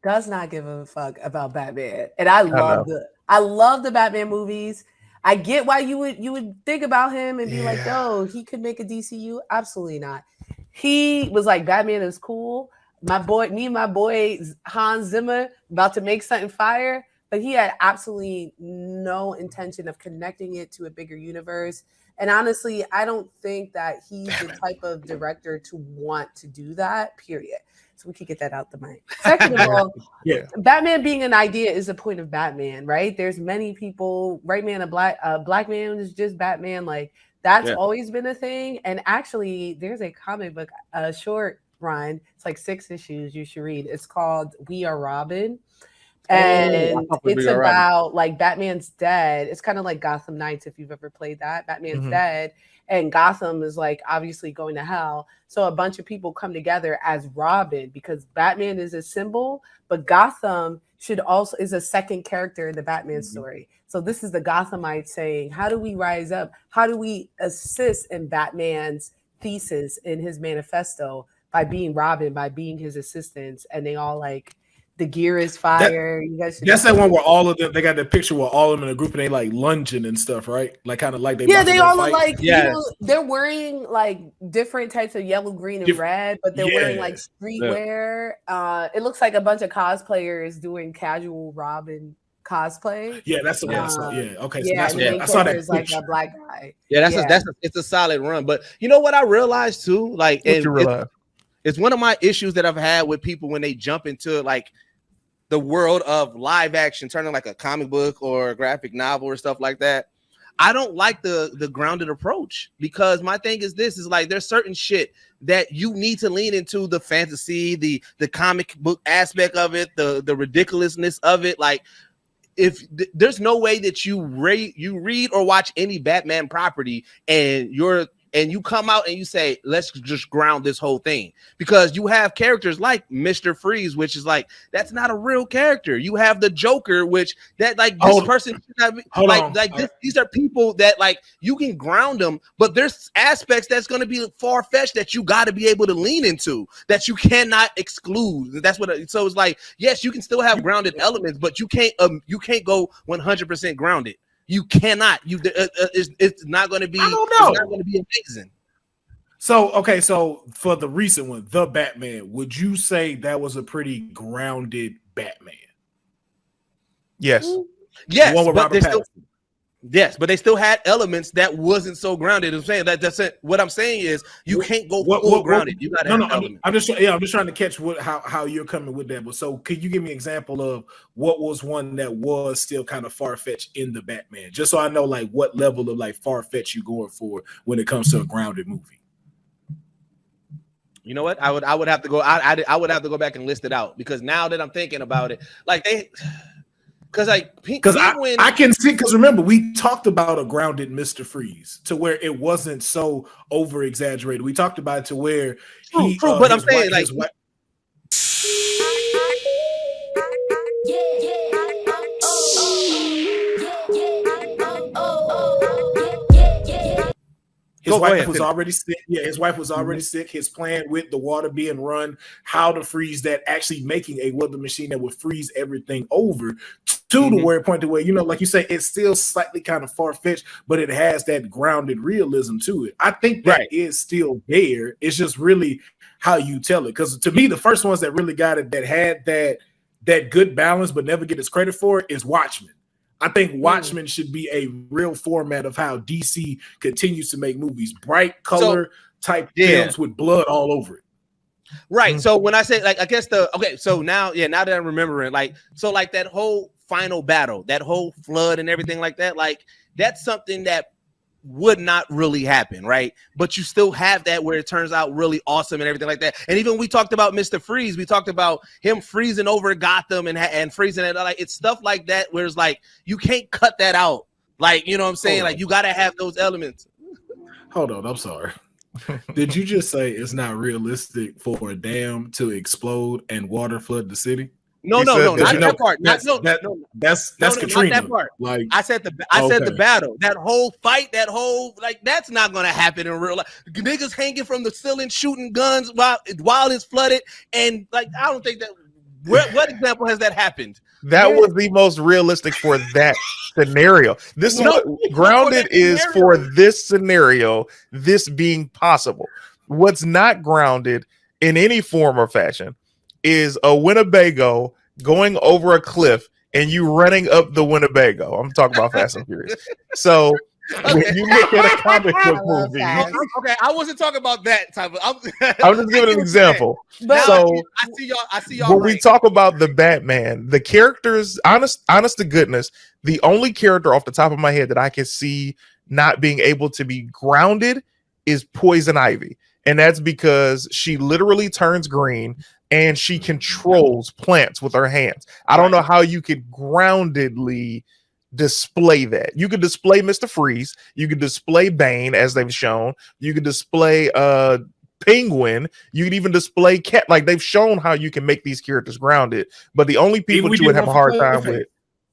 does not give a fuck about Batman. And I love the Batman movies. I get why you would think about him and be like, yo, he could make a DCU. Absolutely not. He was like, Batman is cool. Me and my boy Hans Zimmer about to make something fire, but he had absolutely no intention of connecting it to a bigger universe. And honestly, I don't think that he's the type of director to want to do that, period. So we could get that out the mind. Second of all, Batman being an idea is the point of Batman, right? There's many people, right man, a black man is just Batman. Like, that's always been a thing. And actually, there's a comic book, a short run. It's like 6 issues you should read. It's called We Are Robin. And it's about like Batman's dead. It's kind of like Gotham Knights, if you've ever played that. Batman's dead, and Gotham is like obviously going to hell. So a bunch of people come together as Robin, because Batman is a symbol, but Gotham is a second character in the Batman story. So this is the Gothamites saying, how do we rise up? How do we assist in Batman's thesis in his manifesto by being Robin, by being his assistants? And they all like, the gear is fire. That's that one where all of them, they got the picture where all of them in a group and they like lunging and stuff, right? Like kind of like they all look like, they're wearing like different types of yellow, green, and red, but they're wearing like streetwear. It looks like a bunch of cosplayers doing casual Robin cosplay. Yeah, that's the one I saw. Yeah, okay. So that's I saw that. Is like a black guy. Yeah, it's a solid run. But you know what I realized too? Like, it's one of my issues that I've had with people when they jump into like the world of live action, turning like a comic book or a graphic novel or stuff like that. I don't like the grounded approach, because my thing is this is like there's certain shit that you need to lean into, the fantasy, the comic book aspect of it, the ridiculousness of it. Like, if there's no way that you read or watch any Batman property and you come out and you say, let's just ground this whole thing, because you have characters like Mr. Freeze, which is like, that's not a real character. You have the Joker, which that like this person these are people that like you can ground them, but there's aspects that's going to be far-fetched that you got to be able to lean into, that you cannot exclude. That's what so it's like, yes, you can still have grounded elements, but you can't go 100% grounded. You cannot. It's not going to be. I don't know. It's not going to be amazing. So okay, so for the recent one, The Batman, would you say that was a pretty grounded Batman? Yes. Yes. The one with Robert Pattinson. Yes, but they still had elements that wasn't so grounded. I'm saying that's it. What I'm saying is you can't go full grounded. You got to have elements. I'm just trying to catch how you're coming with that. But so could you give me an example of what was one that was still kind of far-fetched in the Batman? Just so I know like what level of like far-fetched you're going for when it comes to a grounded movie. You know what? I would have to go. I would have to go back and list it out, because now that I'm thinking about it, like because I can see, because remember we talked about a grounded Mr. Freeze to where it wasn't so over exaggerated. We talked about it to where he. True, but I'm saying like. His wife was already sick. Yeah, his wife was already sick. His plan with the water being run, how to freeze that, actually making a weather machine that would freeze everything over to the where point to where, you know, like you say, it's still slightly kind of far-fetched, but it has that grounded realism to it. I think that is still there. It's just really how you tell it. Because to me, the first ones that really got it, that had that good balance but never get its credit for it, is Watchmen. I think Watchmen should be a real format of how DC continues to make movies, bright color type films with blood all over it. Right. So when I say like, I guess so now that I'm remembering, like, so like that whole final battle, that whole flood and everything like that, like that's something that would not really happen, right? But you still have that where it turns out really awesome and everything like that. And even we talked about Mr. Freeze, we talked about him freezing over Gotham and freezing it. Like it's stuff like that where it's like you can't cut that out. Like, you know what I'm saying? Like you got to have those elements. Hold on, I'm sorry. Did you just say it's not realistic for a dam to explode and water flood the city? No, not that part. That's Katrina. Not that part. Like I said the battle, that whole fight, that whole like that's not gonna happen in real life. Niggas hanging from the ceiling, shooting guns while it's flooded, and like I don't think that. What example has that happened? That was the most realistic for that scenario. This grounded is for this scenario, this being possible. What's not grounded in any form or fashion is a Winnebago going over a cliff and you running up the Winnebago. I'm talking about Fast and Furious. So when you look at a comic book movie, okay, I wasn't talking about that type of. I'm just giving an example. But so I see y'all. When we talk about the Batman, the characters, honest to goodness, the only character off the top of my head that I can see not being able to be grounded is Poison Ivy, and that's because she literally turns green and she controls plants with her hands. I don't know how you could groundedly display that. You could display Mr. Freeze, you could display Bane as they've shown, you could display Penguin, you could even display Cat. Like they've shown how you can make these characters grounded, but the only people you would have a hard time with.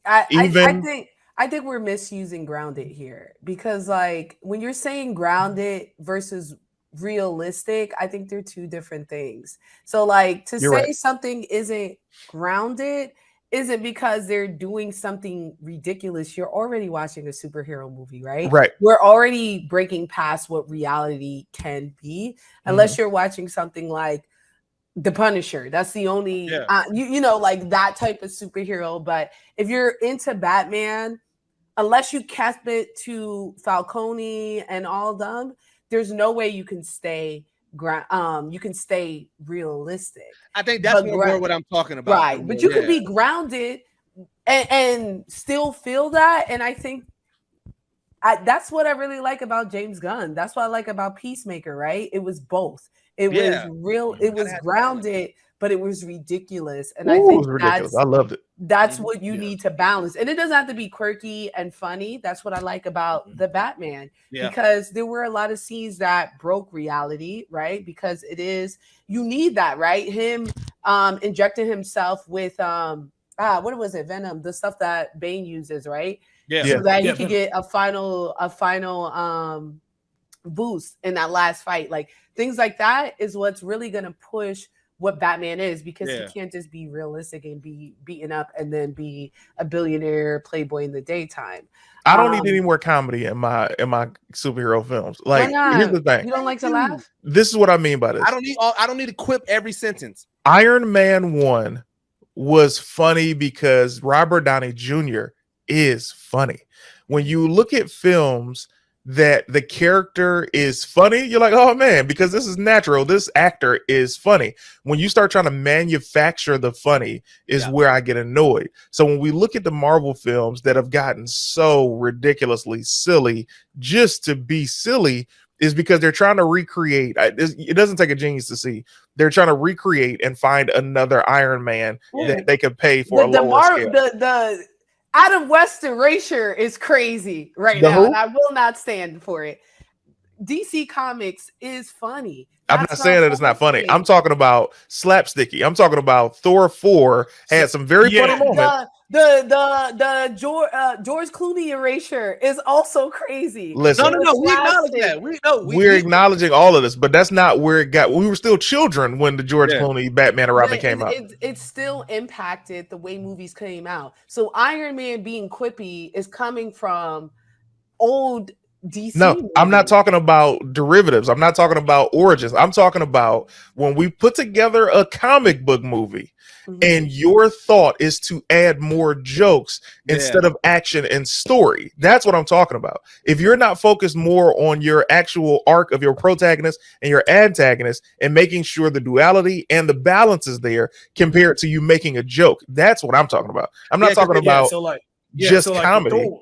I think we're misusing grounded here, because like when you're saying grounded versus realistic, I think they're two different things. So like to say something isn't grounded isn't because they're doing something ridiculous. You're already watching a superhero movie, right? Right. We're already breaking past what reality can be, unless you're watching something like The Punisher. That's the only, you know, like that type of superhero. But if you're into Batman, unless you cast it to Falcone and all them, there's no way you can stay realistic. I think that's more what I'm talking about. Right. But you can be grounded and still feel that. And I think That's what I really like about James Gunn. That's what I like about Peacemaker, right? It was both. It was real, it was grounded, but it was ridiculous. And I it think was ridiculous. I loved it. That's what you need to balance. And it doesn't have to be quirky and funny. That's what I like about the Batman. Because there were a lot of scenes that broke reality, right? Because you need that, right? Him injecting himself with what was it? Venom, the stuff that Bane uses, right? So that he could get a final boost in that last fight. Like things like that is what's really gonna push what Batman is, because he can't just be realistic and be beaten up and then be a billionaire playboy in the daytime. I don't need any more comedy in my superhero films. Like, here's the thing. You don't like to laugh? This is what I mean by this. I don't need to quip every sentence. Iron Man 1 was funny because Robert Downey Jr. is funny. When you look at films that the character is funny, you're like, oh man, because this is natural. This actor is funny. When you start trying to manufacture the funny is where I get annoyed. So when we look at the Marvel films that have gotten so ridiculously silly just to be silly, is because they're trying to recreate. It doesn't take a genius to see. They're trying to recreate and find another Iron Man that they could pay for a lower scale. The Adam West erasure is crazy right now, and I will not stand for it. DC Comics is funny. I'm not saying that it's not funny. I'm talking about slapsticky. I'm talking about Thor 4 had some very funny moments. The George Clooney erasure is also crazy. Listen, no, we acknowledge that. We're acknowledging all of this, but that's not where it got. We were still children when the George Clooney Batman and Robin came out. It still impacted the way movies came out. So Iron Man being quippy is coming from old DC. No, movies. I'm not talking about derivatives. I'm not talking about origins. I'm talking about when we put together a comic book movie. And your thought is to add more jokes instead of action and story. That's what I'm talking about. If you're not focused more on your actual arc of your protagonist and your antagonist and making sure the duality and the balance is there compared to you making a joke, that's what I'm talking about. I'm not talking about just comedy.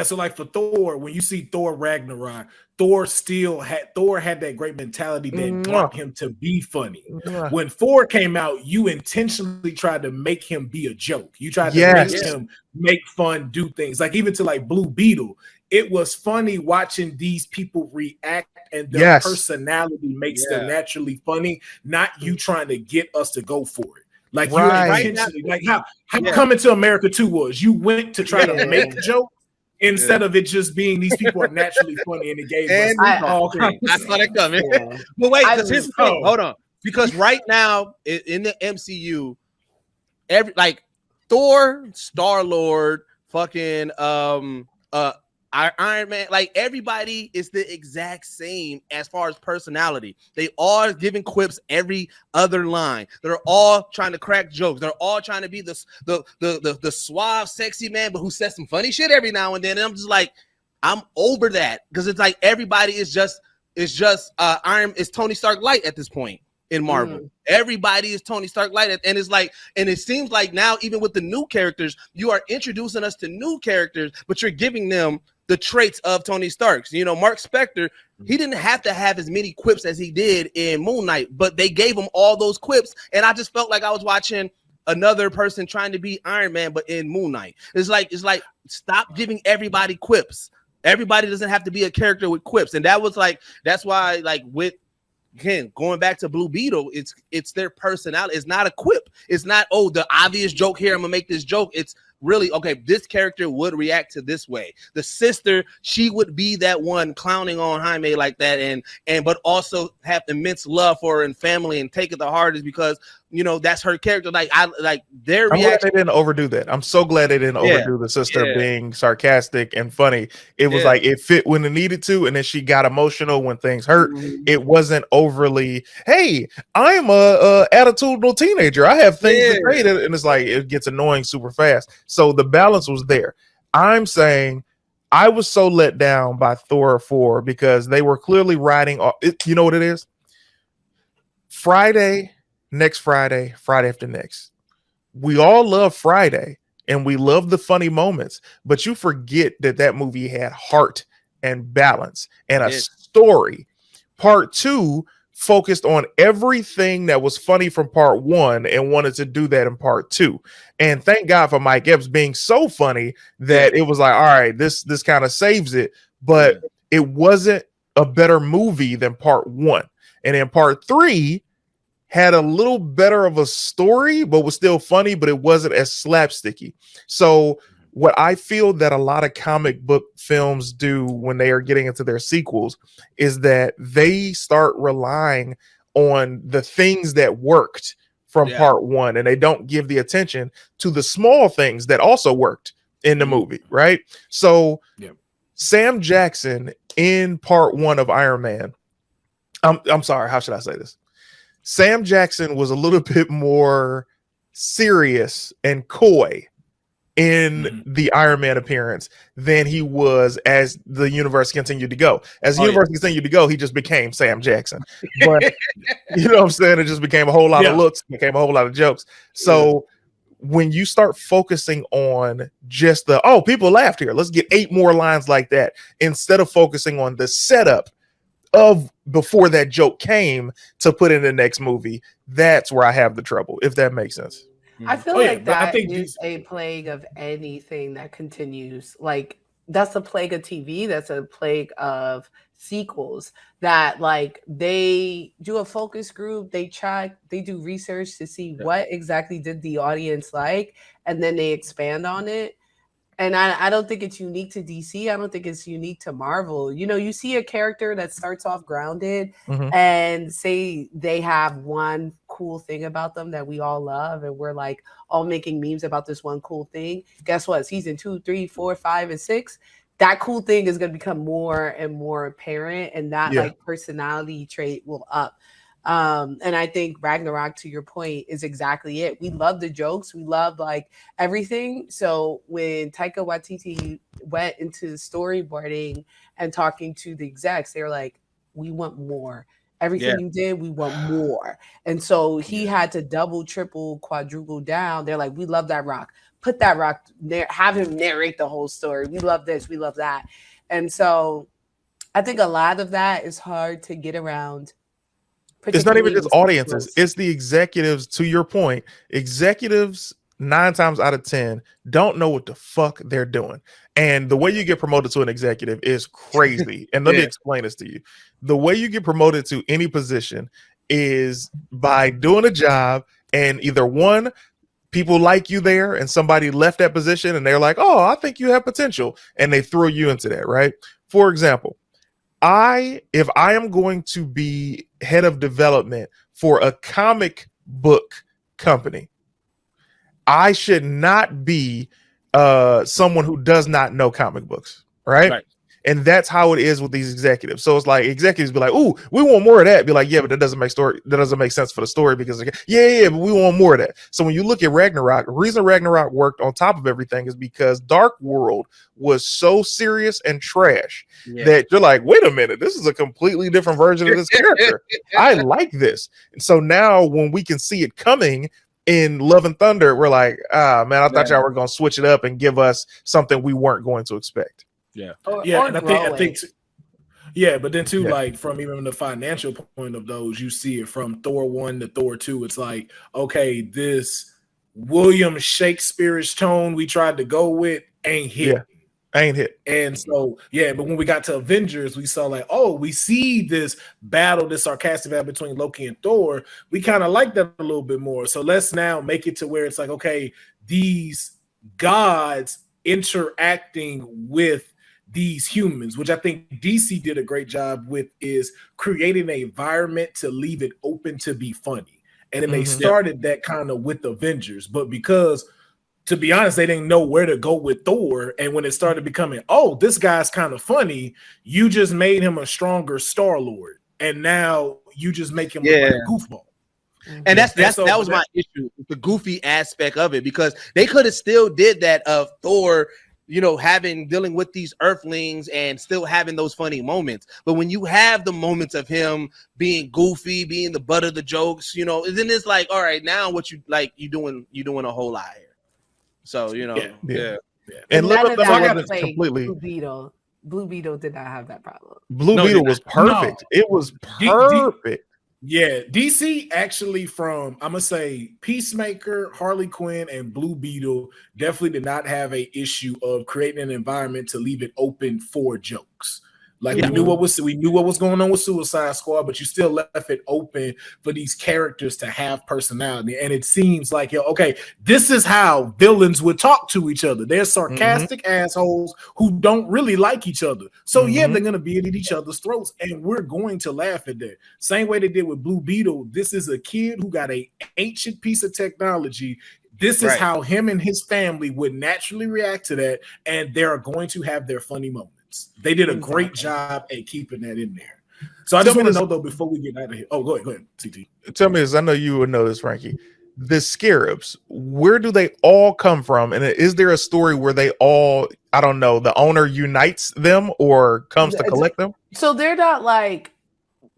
So like for Thor, when you see Thor Ragnarok, Thor had that great mentality that brought him to be funny. When Thor came out, you intentionally tried to make him be a joke. You tried to make him make fun, do things. Like even to like Blue Beetle, it was funny watching these people react, and their personality makes them naturally funny, not you trying to get us to go for it. Like you intentionally, like how Coming to America 2 was. You went to try to make jokes. Instead of it just being these people are naturally funny and it gave us I saw that coming. But wait, because here's the thing. Hold on. Because right now in the MCU, Thor, Star-Lord, fucking Iron Man, like everybody is the exact same as far as personality. They all giving quips every other line. They're all trying to crack jokes. They're all trying to be the suave, sexy man, but who says some funny shit every now and then. And I'm just like, I'm over that, because it's like everybody is just Tony Stark light at this point in Marvel. Everybody is Tony Stark light, and it's like, and it seems like now even with the new characters, you are introducing us to new characters, but you're giving them the traits of Tony Stark. You know, Mark Spector, he didn't have to have as many quips as he did in Moon Knight, but they gave him all those quips, and I just felt like I was watching another person trying to be Iron Man, but in Moon Knight. It's like stop giving everybody quips. Everybody doesn't have to be a character with quips, and that's why like with, again, going back to Blue Beetle, it's their personality. It's not a quip. It's not, oh, the obvious joke here, I'm gonna make this joke. It's really, okay, this character would react to this way. The sister, she would be that one clowning on Jaime like that, and but also have immense love for her and family and take it the hardest because, you know, that's her character. Like their reaction. Glad they didn't overdo that. I'm so glad they didn't overdo the sister being sarcastic and funny. It was like it fit when it needed to, and then she got emotional when things hurt. It wasn't overly, hey, I'm a attitudinal teenager, I have things to say, and it's like it gets annoying super fast. So the balance was there. I'm saying I was so let down by Thor 4 because they were clearly riding off. You know what it is? Friday, next Friday, Friday after next. We all love Friday. and we love the funny moments, but you forget that that movie had heart and balance and a story. Part 2 focused on everything that was funny from part 1 and wanted to do that in part 2. And thank God for Mike Epps being so funny that it was like, all right, this kind of saves it, but it wasn't a better movie than part 1. And then part 3 had a little better of a story, but was still funny, but it wasn't as slapsticky. So what I feel that a lot of comic book films do when they are getting into their sequels is that they start relying on the things that worked from part 1, and they don't give the attention to the small things that also worked in the movie, right? So Sam Jackson in part 1 of Iron Man, I'm sorry, how should I say this? Sam Jackson was a little bit more serious and coy in the Iron Man appearance than he was as the universe continued to go. As the universe continued to go, he just became Sam Jackson. But you know what I'm saying? It just became a whole lot of looks, became a whole lot of jokes. So when you start focusing on just the, oh, people laughed here, let's get 8 more lines like that, instead of focusing on the setup of before that joke came to put in the next movie, that's where I have the trouble, if that makes sense. I feel like that is a plague of anything that continues. Like, that's a plague of TV. That's a plague of sequels, that like they do a focus group, they do research to see what exactly did the audience like, and then they expand on it. And I don't think it's unique to DC. I don't think it's unique to Marvel. You know, you see a character that starts off grounded and say they have one cool thing about them that we all love, and we're like all making memes about this one cool thing. Guess what? Season 2, 3, 4, 5, and 6, that cool thing is going to become more and more apparent, and that like personality trait will up. And I think Ragnarok, to your point, is exactly it. We love the jokes. We love like everything. So when Taika Waititi went into storyboarding and talking to the execs, they were like, we want more. Everything you did, we want more. And so he had to double, triple, quadruple down. They're like, we love that rock. Put that rock there. Have him narrate the whole story. We love this. We love that. And so I think a lot of that is hard to get around. It's not even just audiences, it's the executives. To your point, executives 9 times out of 10 don't know what the fuck they're doing. And the way you get promoted to an executive is crazy. And let me explain this to you. The way you get promoted to any position is by doing a job, and either one, people like you there and somebody left that position and they're like, oh, I think you have potential, and they throw you into that, right? For example, if I am going to be head of development for a comic book company, I should not be someone who does not know comic books, right? And that's how it is with these executives. So it's like executives be like, "Ooh, we want more of that." Be like, "Yeah, but that doesn't make sense for the story because but we want more of that." So when you look at Ragnarok, the reason Ragnarok worked on top of everything is because Dark World was so serious and trash that you're like, "Wait a minute, this is a completely different version of this character. I like this." And so now when we can see it coming in Love and Thunder, we're like, "Ah, man, I thought y'all were going to switch it up and give us something we weren't going to expect." And I think but then too, like from even the financial point of those, you see it from Thor 1 to Thor 2. It's like, okay, this William Shakespeare's tone we tried to go with ain't hit. And so but when we got to Avengers, we saw like, oh, we see this battle, this sarcastic battle between Loki and Thor. We kind of like that a little bit more. So let's now make it to where it's like, okay, these gods interacting with these humans, which I think DC did a great job with, is creating an environment to leave it open to be funny. And then they started that kind of with Avengers, but because, to be honest, they didn't know where to go with Thor. And when it started becoming, oh, this guy's kind of funny, you just made him a stronger Star-Lord. And now you just make him look like a goofball. And that was my issue, the goofy aspect of it, because they could have still did that of Thor, you know, dealing with these earthlings and still having those funny moments. But when you have the moments of him being goofy, being the butt of the jokes, you know, then it's like, all right, now what you like, you doing a whole lot here. So Yeah. And none little of them that wasn't played completely. Blue Beetle. Blue Beetle did not have that problem. Blue No, Beetle they- was perfect. no. It was D- perfect. Yeah, DC actually from I'm gonna say Peacemaker, Harley Quinn, and Blue Beetle definitely did not have a issue of creating an environment to leave it open for jokes. Like we knew what was going on with Suicide Squad, but you still left it open for these characters to have personality. And it seems like, okay, this is how villains would talk to each other. They're sarcastic assholes who don't really like each other. So yeah, they're gonna be at each other's throats, and we're going to laugh at that. Same way they did with Blue Beetle. This is a kid who got an ancient piece of technology. This is how him and his family would naturally react to that, and they're going to have their funny moments. They did a great job at keeping that in there. So I just want to know though before we get out of here. Oh, go ahead, CT. Tell me this. I know you would know this, Frankie. The scarabs, where do they all come from? And is there a story where they all, I don't know, the owner unites them or comes to collect them? So they're not like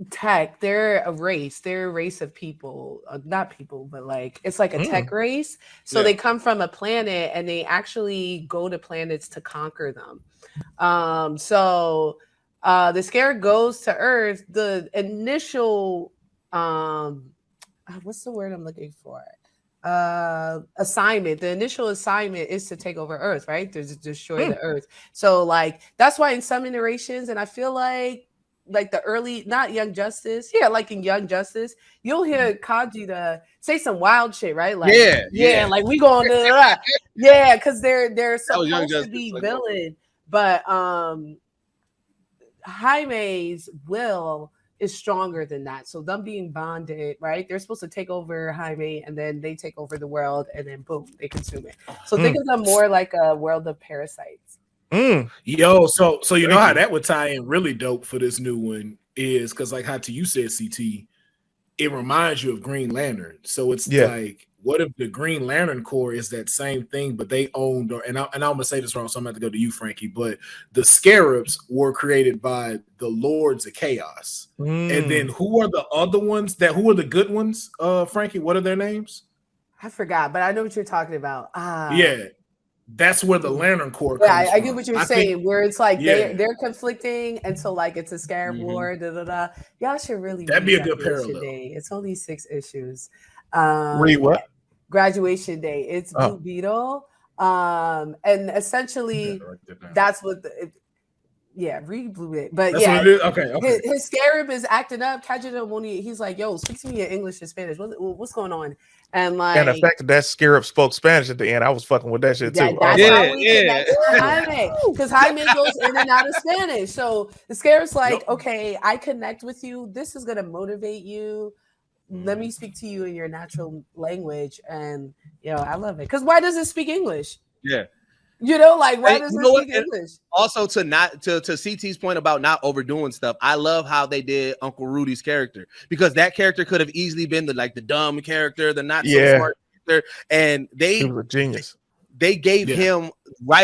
tech, they're a race. They're a race of people, not people, but like it's like a tech race. So they come from a planet and they actually go to planets to conquer them. So the scarab goes to Earth. The initial what's the word I'm looking for? Assignment. The initial assignment is to take over Earth, right? To destroy the Earth. So like that's why in some iterations, and I feel like the early, not Young Justice, like in Young Justice, you'll hear Kajita say some wild shit, right? Like like we going to because they're supposed to be villain, but Jaime's will is stronger than that. So them being bonded, right? They're supposed to take over Jaime and then they take over the world and then boom, they consume it. So think of them more like a world of parasites. Yo, so you know how that would tie in really dope for this new one is because like how you said, CT, it reminds you of Green Lantern. So it's like, what if the Green Lantern Corps is that same thing, but they owned, and I'm gonna say this wrong, so I'm gonna have to go to you, Frankie. But the Scarabs were created by the Lords of Chaos, and then who are the other ones? Who are the good ones? Frankie, what are their names? I forgot, but I know what you're talking about. That's where the Lantern Corps comes from. I get what you're saying, where it's like they're conflicting, and so like it's a Scarab War. Y'all should really that'd be a good parallel. Day. It's only 6 issues. Read what? Graduation Day. It's Blue Beetle, and essentially that's what read Blue Beetle. But that's what it is. Okay. His Scarab is acting up. Kajita Moni, he's like, "Yo, speak to me in English and Spanish. What's going on?" And like, the fact that Scarab spoke Spanish at the end, I was fucking with that shit too. Because Jaime goes in and out of Spanish. So the Scarab's like, okay, I connect with you. This is gonna motivate you. Let me speak to you in your natural language, and I love it. Because why does it speak English? Yeah. Like why does it speak English? Also, to CT's point about not overdoing stuff, I love how they did Uncle Rudy's character, because that character could have easily been the dumb character, the not so smart character, and he was a genius. They gave him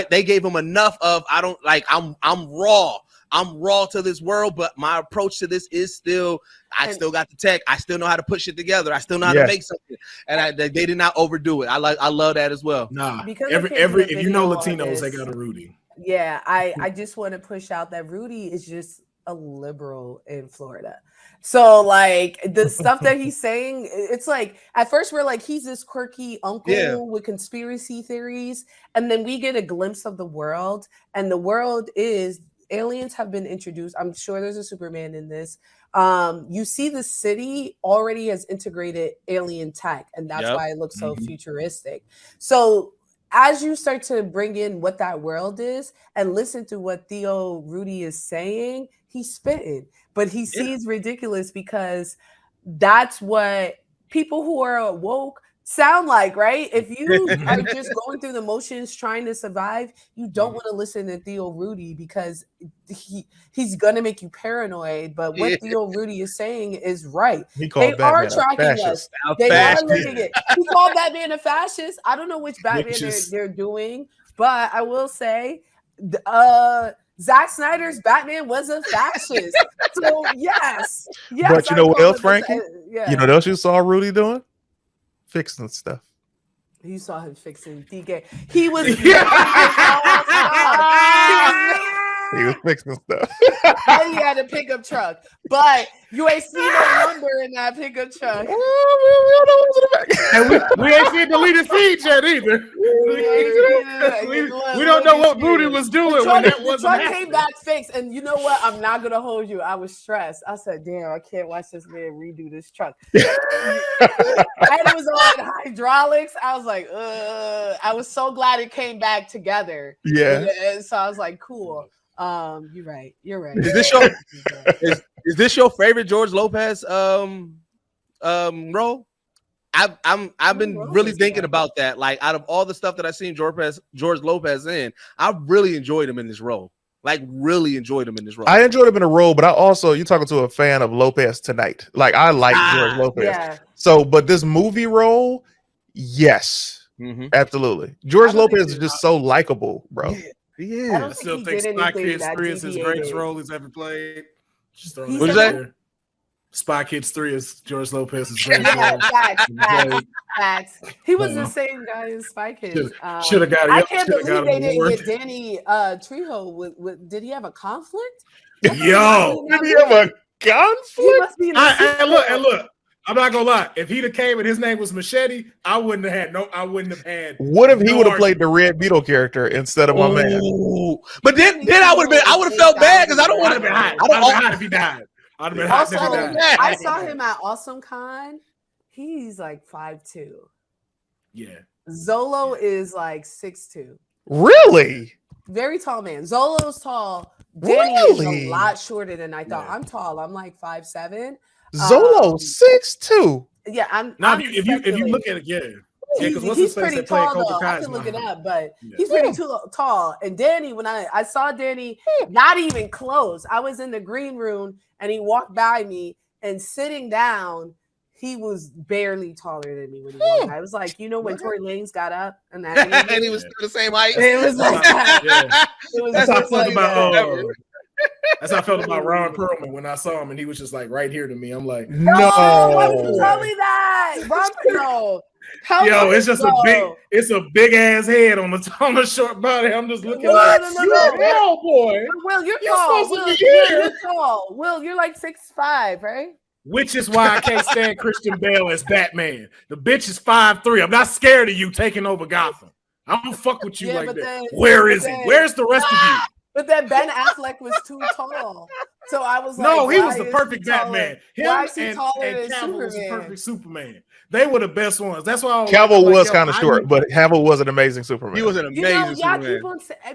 They gave him enough of I'm raw. I'm raw to this world, but my approach to this is still got the tech. I still know how to put shit together. I still know how to make something, and they did not overdo it. I love that as well. Nah, because if Latinos, they got a Rudy. Yeah, I just want to push out that Rudy is just a liberal in Florida. So like the stuff that he's saying, it's like at first we're like he's this quirky uncle with conspiracy theories, and then we get a glimpse of the world, and the world is. Aliens have been introduced. I'm sure there's a Superman in this. You see the city already has integrated alien tech, and that's why it looks so futuristic. So as you start to bring in what that world is and listen to what Theo Rudy is saying, he's spitting, but he sees ridiculous because that's what people who are woke sound like, right? If you are just going through the motions trying to survive, you don't want to listen to Theo Rudy because he's gonna make you paranoid. But what Theo Rudy is saying is right. They are tracking us. They are looking at. He called Batman a fascist. I don't know which Batman they're doing, but I will say, Zack Snyder's Batman was a fascist. So yes. But you know what else, Frankie? You know what else you saw Rudy doing? Fixing stuff. You saw him fixing DK. He was. He was fixing stuff. And he had a pickup truck, but you ain't seen no lumber in that pickup truck. And we ain't seen deleted feed yet either. We don't know what Booty was doing when that wasn't truck happening. came back fixed, and you know what? I'm not gonna hold you. I was stressed. I said, "Damn, I can't watch this man redo this truck." And it was on hydraulics. I was like, I was so glad it came back together. Yeah. And so I was like, cool. You're right. Is this your favorite George Lopez role? I've been really thinking about that. Like, out of all the stuff that I've seen George Lopez in, I really enjoyed him in this role. I enjoyed him in a role, but I also, you're talking to a fan of Lopez tonight. Like, I like George Lopez. Yeah. So, but this movie role, yes, absolutely. George Lopez is just so likable, bro. Yeah. He is. I still think Spy Kids 3 is his greatest role he's ever played. Just throwing What's that? Spy Kids 3 is George Lopez's greatest role. Facts. He was the same guy in Spy Kids. Should have got it. I can't believe they didn't get Danny Trejo. With did he have a conflict? Yo, did he have a conflict? He must be. Look. I'm not gonna lie. If he'd have came and his name was Machete, I wouldn't have had. What if he would have played the Red Beetle character instead of my man? But then I would have felt bad because I don't want to be hot. I'd have been hot if he died. I'd have been hot if he died. I saw him at Awesome Con. He's like 5'2". Yeah. Zolo is like 6'2". Really? Very tall man. Zolo's tall. Danny is a lot shorter than I thought. Yeah. I'm tall. I'm like 5'7". Zolo 6'2". Yeah, I'm. If you look at it, yeah. Because he's pretty tall though. I can look it up, but he's pretty tall. And Danny, when I saw Danny, not even close. I was in the green room and he walked by me, and sitting down, he was barely taller than me when he walked by. I was like, when Tory Lanez got up and that, and he was still the same height. It was like that. It was that's how I felt about. That's how I felt about Ron Perlman when I saw him, and he was just like right here to me. I'm like, no, why did you tell me that, Ron Perlman? Yo, it's just a big ass head on the short body. I'm just looking like, no, boy. Will, you're tall. You're tall. Will, you're like 6'5", right? Which is why I can't stand Christian Bale as Batman. The bitch is 5'3". I'm not scared of you taking over Gotham. I don't fuck with you like that. Then, Where is he? Where's the rest of you? But then Ben Affleck was too tall. So I was like, no, he was the perfect Batman. Why is he taller and than Cavill was the Superman? perfect Superman. They were the best ones. That's why Cavill was kind of short, but Cavill was an amazing Superman. He was an amazing Superman.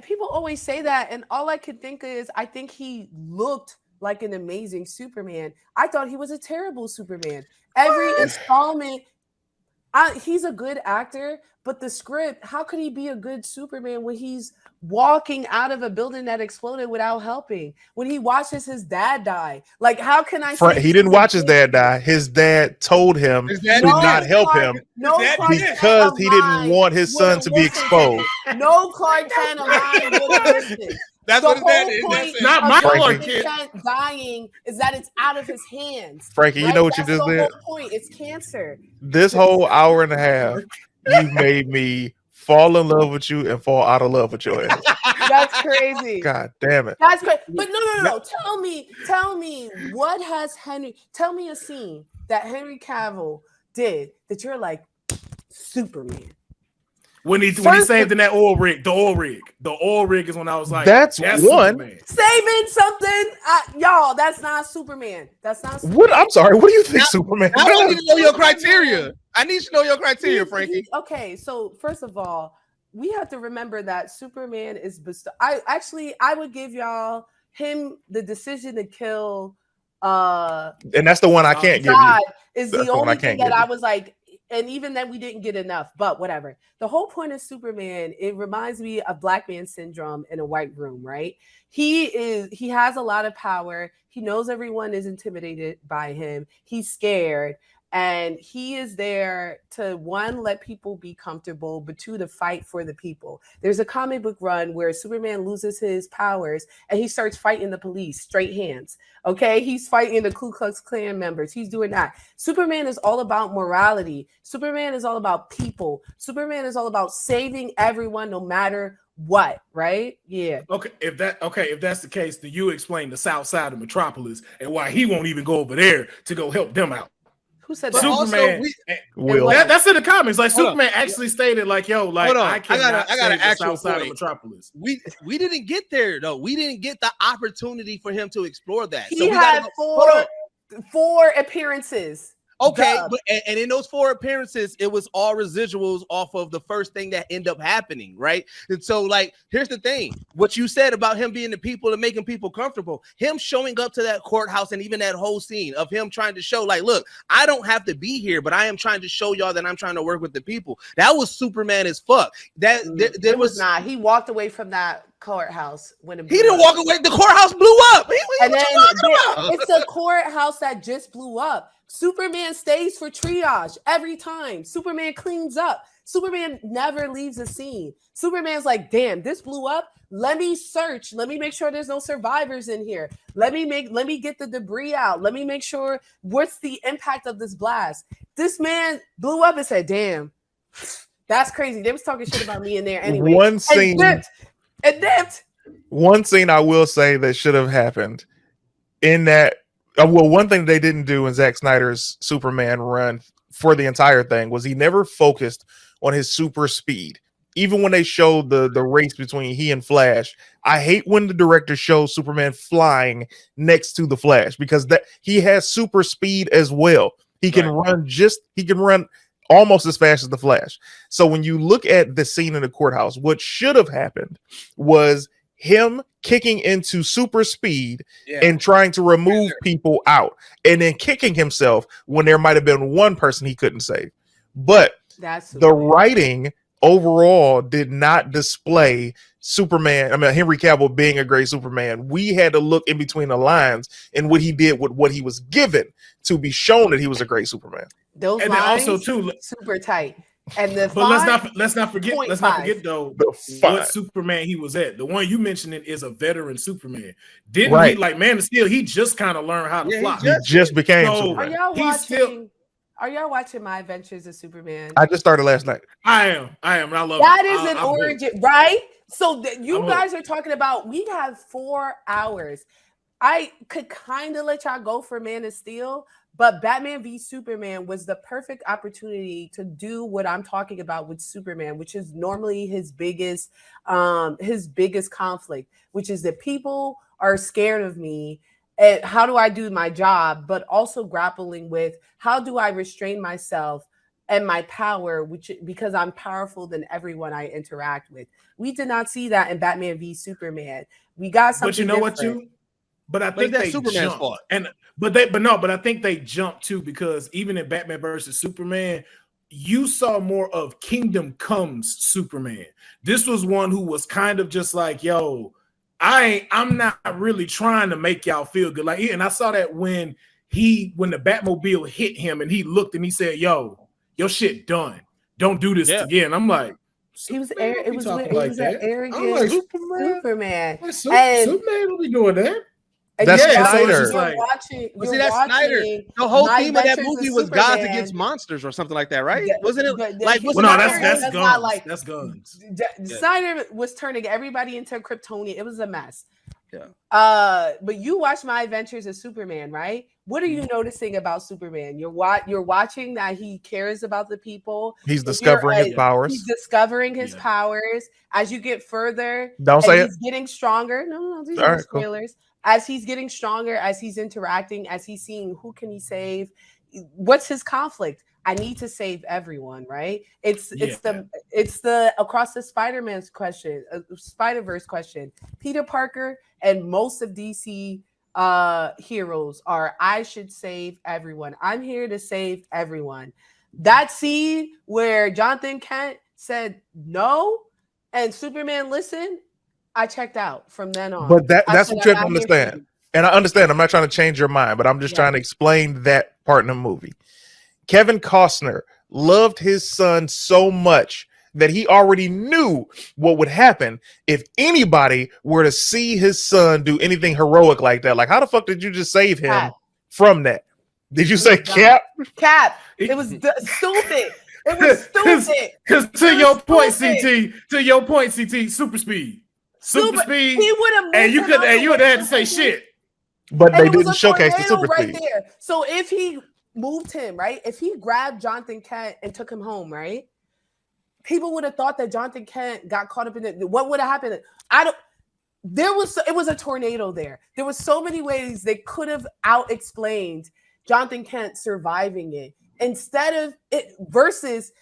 People always say that, and all I could think is, I think he looked like an amazing Superman. I thought he was a terrible Superman. Every installment, he's a good actor, but the script, how could he be a good Superman when he's walking out of a building that exploded without helping? When he watches his dad die, like, how can I say he didn't watch his dad die? His dad told him to not help him because he didn't want his son to be exposed. No Clark Kent alive would have listened. That's what his dad is. Not my Clark Kent dying is that it's out of his hands. Frankie, you know what you just did? That's the whole point. It's cancer. This whole hour and a half, you made me fall in love with you and fall out of love with your ass. That's crazy. God damn it. That's crazy. But no. Tell me what has Henry, tell me a scene that Henry Cavill did that you're like, Superman. When he saved in that oil rig, the oil rig is when I was like, that's one. Superman. Saving something, y'all. That's not Superman. That's not Superman. What? I'm sorry. What do you think, Superman? I don't even know your criteria. I need to know your criteria, Frankie. Okay, so first of all, we have to remember that Superman is I would give y'all him the decision to kill. And that's the one I can't give you. Is the only thing that I was like. And even then, we didn't get enough, but whatever. The whole point of Superman, it reminds me of Black Man Syndrome in a white room, right? He has a lot of power. He knows everyone is intimidated by him. He's scared. And he is there to, one, let people be comfortable, but two, to fight for the people. There's a comic book run where Superman loses his powers and he starts fighting the police, straight hands. Okay, he's fighting the Ku Klux Klan members. He's doing that. Superman is all about morality. Superman is all about people. Superman is all about saving everyone, no matter what, right? Yeah. Okay, if that's the case, then you explain the south side of Metropolis and why he won't even go over there to go help them out. Who said that? Superman. Will. That's in the comments. Like Superman actually stated, like, "Yo, like I got an actual side of Metropolis." We didn't get there though. We didn't get the opportunity for him to explore that. He had four appearances. Okay, but and in those 4 appearances, it was all residuals off of the first thing that ended up happening, right? And so, like, here's the thing: what you said about him being the people and making people comfortable, him showing up to that courthouse, and even that whole scene of him trying to show, like, look, I don't have to be here, but I am trying to show y'all that I'm trying to work with the people. That was Superman as fuck. That there was not. He walked away from that courthouse when he didn't walk away. The courthouse blew up. And then it's a courthouse that just blew up. Superman stays for triage every time. Superman cleans up. Superman never leaves a scene. Superman's like, damn, this blew up. Let me search. Let me make sure there's no survivors in here. Let me get the debris out. Let me make sure what's the impact of this blast. This man blew up and said, damn, that's crazy. They was talking shit about me in there anyway. One scene I will say that should have happened in that. Well, one thing they didn't do in Zack Snyder's Superman run for the entire thing was he never focused on his super speed. Even when they showed the race between he and Flash, I hate when the director shows Superman flying next to the Flash because that he has super speed as well. He can run almost as fast as the Flash. So when you look at the scene in the courthouse, what should have happened was him kicking into super speed and trying to remove people out and then kicking himself when there might have been one person he couldn't save. But the writing overall did not display Henry Cavill being a great Superman. We had to look in between the lines and what he did with what he was given to be shown that he was a great Superman. Those and lines also too super tight. And the but let's not forget though what Superman he was at. The one you mentioning is a veteran Superman. Didn't he, like Man of Steel? He just kind of learned how to fly. He just became Superman. Are y'all watching My Adventures of Superman? I just started last night. I am. I love that. Is an origin, right? So you guys are talking about we have 4 hours. I could kind of let y'all go for Man of Steel. But Batman v Superman was the perfect opportunity to do what I'm talking about with Superman, which is normally his biggest conflict, which is that people are scared of me. And how do I do my job? But also grappling with how do I restrain myself and my power, because I'm powerful than everyone I interact with. We did not see that in Batman v Superman. We got something. But you know different. But I think they Superman's fault. But I think they jumped too, because even in Batman versus Superman, you saw more of Kingdom Comes Superman. This was one who was kind of just like, yo, I'm not really trying to make y'all feel good. Like, and I saw that when the Batmobile hit him and he looked and he said, yo, your shit done. Don't do this again. I'm like, he was arrogant. Superman. Like, Superman will be doing that. That's Snyder. Snyder. The whole theme of that movie was gods against monsters or something like that, right? Wasn't it? That's guns. That's guns. Snyder was turning everybody into Kryptonian. It was a mess. Yeah. But you watch My Adventures of Superman, right? What are you noticing about Superman? You're watching that he cares about the people. He's discovering his powers. He's discovering his powers as you get further. Don't say he's getting stronger. No, these are spoilers. Cool. As he's getting stronger, as he's interacting, as he's seeing who can he save, what's his conflict? I need to save everyone, right? It's the across the Spider-Verse question. Peter Parker and most of DC heroes are I should save everyone. I'm here to save everyone. That scene where Jonathan Kent said no and Superman listened, I checked out from then on. But that's what you have to understand. And I understand. I'm not trying to change your mind, but I'm just trying to explain that part in the movie. Kevin Costner loved his son so much that he already knew what would happen if anybody were to see his son do anything heroic like that. Like, how the fuck did you just save him from that? Did you say Cap? Cap. It was stupid. It was stupid. Because to your point, CT, super speed. Super speed. He would have, and you would have had to say shit. But they didn't showcase the super speed. There. So if he moved him, right? If he grabbed Jonathan Kent and took him home, right? People would have thought that Jonathan Kent got caught up in it. What would have happened? It was a tornado there. There was so many ways they could have out-explained Jonathan Kent surviving it instead of it versus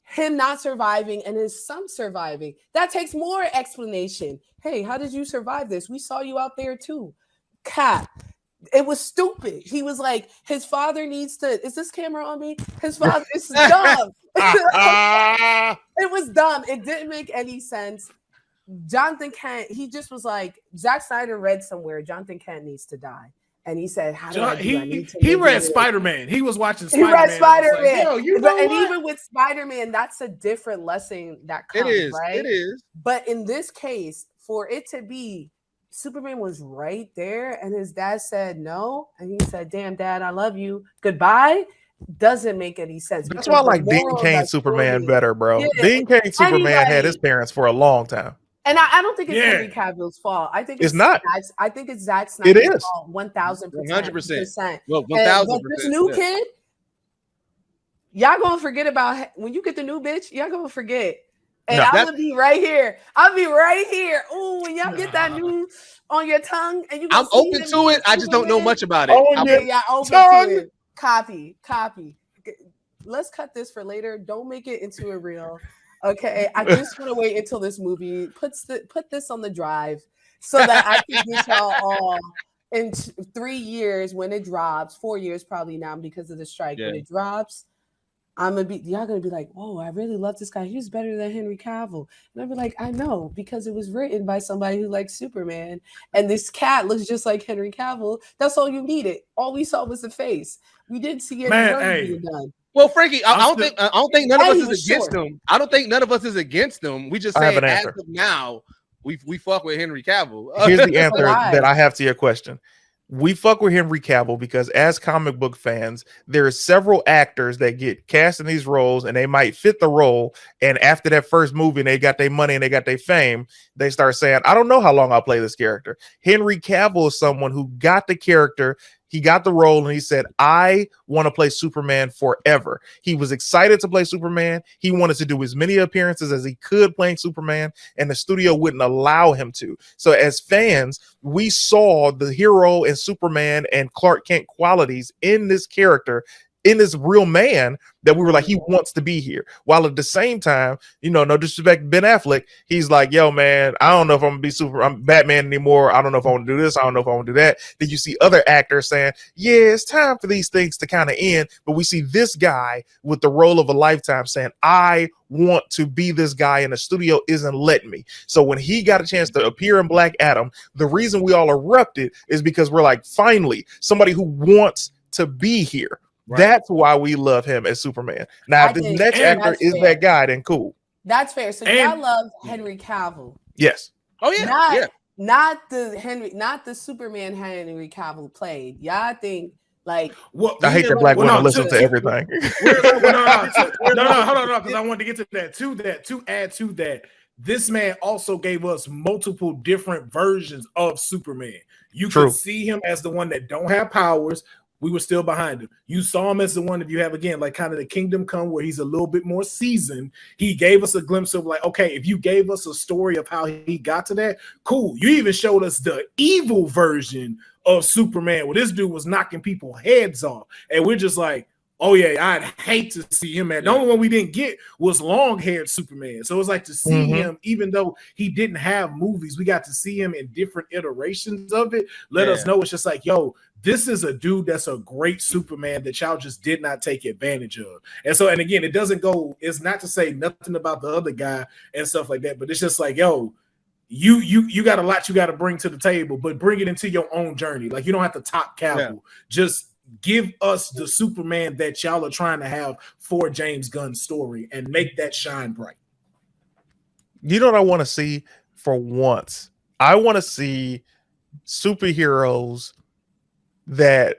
him not surviving and his son surviving. That takes more explanation. Hey, how did you survive this? We saw you out there too. Cap. It was stupid. He was like, his father needs to. Is this camera on me? His father. It's dumb. It was dumb. It didn't make any sense. Jonathan Kent. He just was like, Zack Snyder read somewhere. Jonathan Kent needs to die, and he said, "How do I do? He read Spider-Man. He was watching Spider-Man. He read Spider-Man. Like, you know and even with Spider-Man, that's a different lesson that comes. Right? It is. But in this case, for it to be. Superman was right there, and his dad said no, and he said, "Damn, Dad, I love you. Goodbye." Doesn't make any sense. That's why I like Dean Cain's Superman better, bro. Yeah. Dean Cain's Superman had his parents for a long time, and I don't think it's Henry Cavill's fault. I think it's not. I think it's Zack Snyder's it is fault. 1,000%. Well, 1,000%. This new kid, y'all gonna forget about when you get the new bitch. Y'all gonna forget. And I'm gonna be right here. I'll be right here. Oh, when y'all get that new on your tongue, and you. I'm open to it. I just don't know much about it. Open to it. Copy. Let's cut this for later. Don't make it into a reel. Okay, I just want to wait until this movie put this on the drive so that I can get y'all all in 3 years when it drops. 4 years probably now because of the strike. When it drops. Y'all gonna be like, "Whoa, I really love this guy. He was better than Henry Cavill." And I'll be like, "I know, because it was written by somebody who likes Superman, and this cat looks just like Henry Cavill. That's all you needed. All we saw was the face. We didn't see any being done." Well, Frankie, I don't think none of us is against them. I don't think none of us is against them. We just say as of now, we fuck with Henry Cavill. Here's the answer that I have to your question. We fuck with Henry Cavill because as comic book fans, there are several actors that get cast in these roles and they might fit the role. And after that first movie and they got their money and they got their fame, they start saying, I don't know how long I'll play this character. Henry Cavill is someone who got the character. He got the role and he said, I want to play Superman forever. He was excited to play Superman. He wanted to do as many appearances as he could playing Superman, and the studio wouldn't allow him to. So as fans, we saw the hero and Superman and Clark Kent qualities in this character, in this real man, that we were like, he wants to be here. While at the same time, no disrespect, Ben Affleck, he's like, yo, man, I don't know if I'm gonna I'm Batman anymore. I don't know if I want to do this. I don't know if I want to do that. Then you see other actors saying, yeah, it's time for these things to kind of end. But we see this guy with the role of a lifetime saying, I want to be this guy, and the studio isn't letting me. So when he got a chance to appear in Black Adam, the reason we all erupted is because we're like, finally, somebody who wants to be here. Right. That's why we love him as Superman. Now, if this next actor is that guy, then cool. That's fair. So y'all love Henry Cavill. Yes. Oh yeah. Not the Superman Henry Cavill played. Y'all think like I hate that black women listen to everything. No, hold on, because I wanted to get to that. To add to that, this man also gave us multiple different versions of Superman. You could see him as the one that don't have powers. We were still behind him. You saw him as the one, if you have, again, like kind of the Kingdom Come, where he's a little bit more seasoned. He gave us a glimpse of like, okay, if you gave us a story of how he got to that, cool. You even showed us the evil version of Superman, where this dude was knocking people's heads off. And we're just like, oh yeah, I'd hate to see him, man. The only one we didn't get was long-haired Superman. So it's like to see him, even though he didn't have movies, we got to see him in different iterations of it. Let us know it's just like, yo, this is a dude that's a great Superman that y'all just did not take advantage of. And so, and again, it's not to say nothing about the other guy and stuff like that, but it's just like, yo, you got a lot you got to bring to the table, but bring it into your own journey. Like, you don't have to top Cavill. Just give us the Superman that y'all are trying to have for James Gunn's story and make that shine bright. You know what I want to see for once? I want to see superheroes that,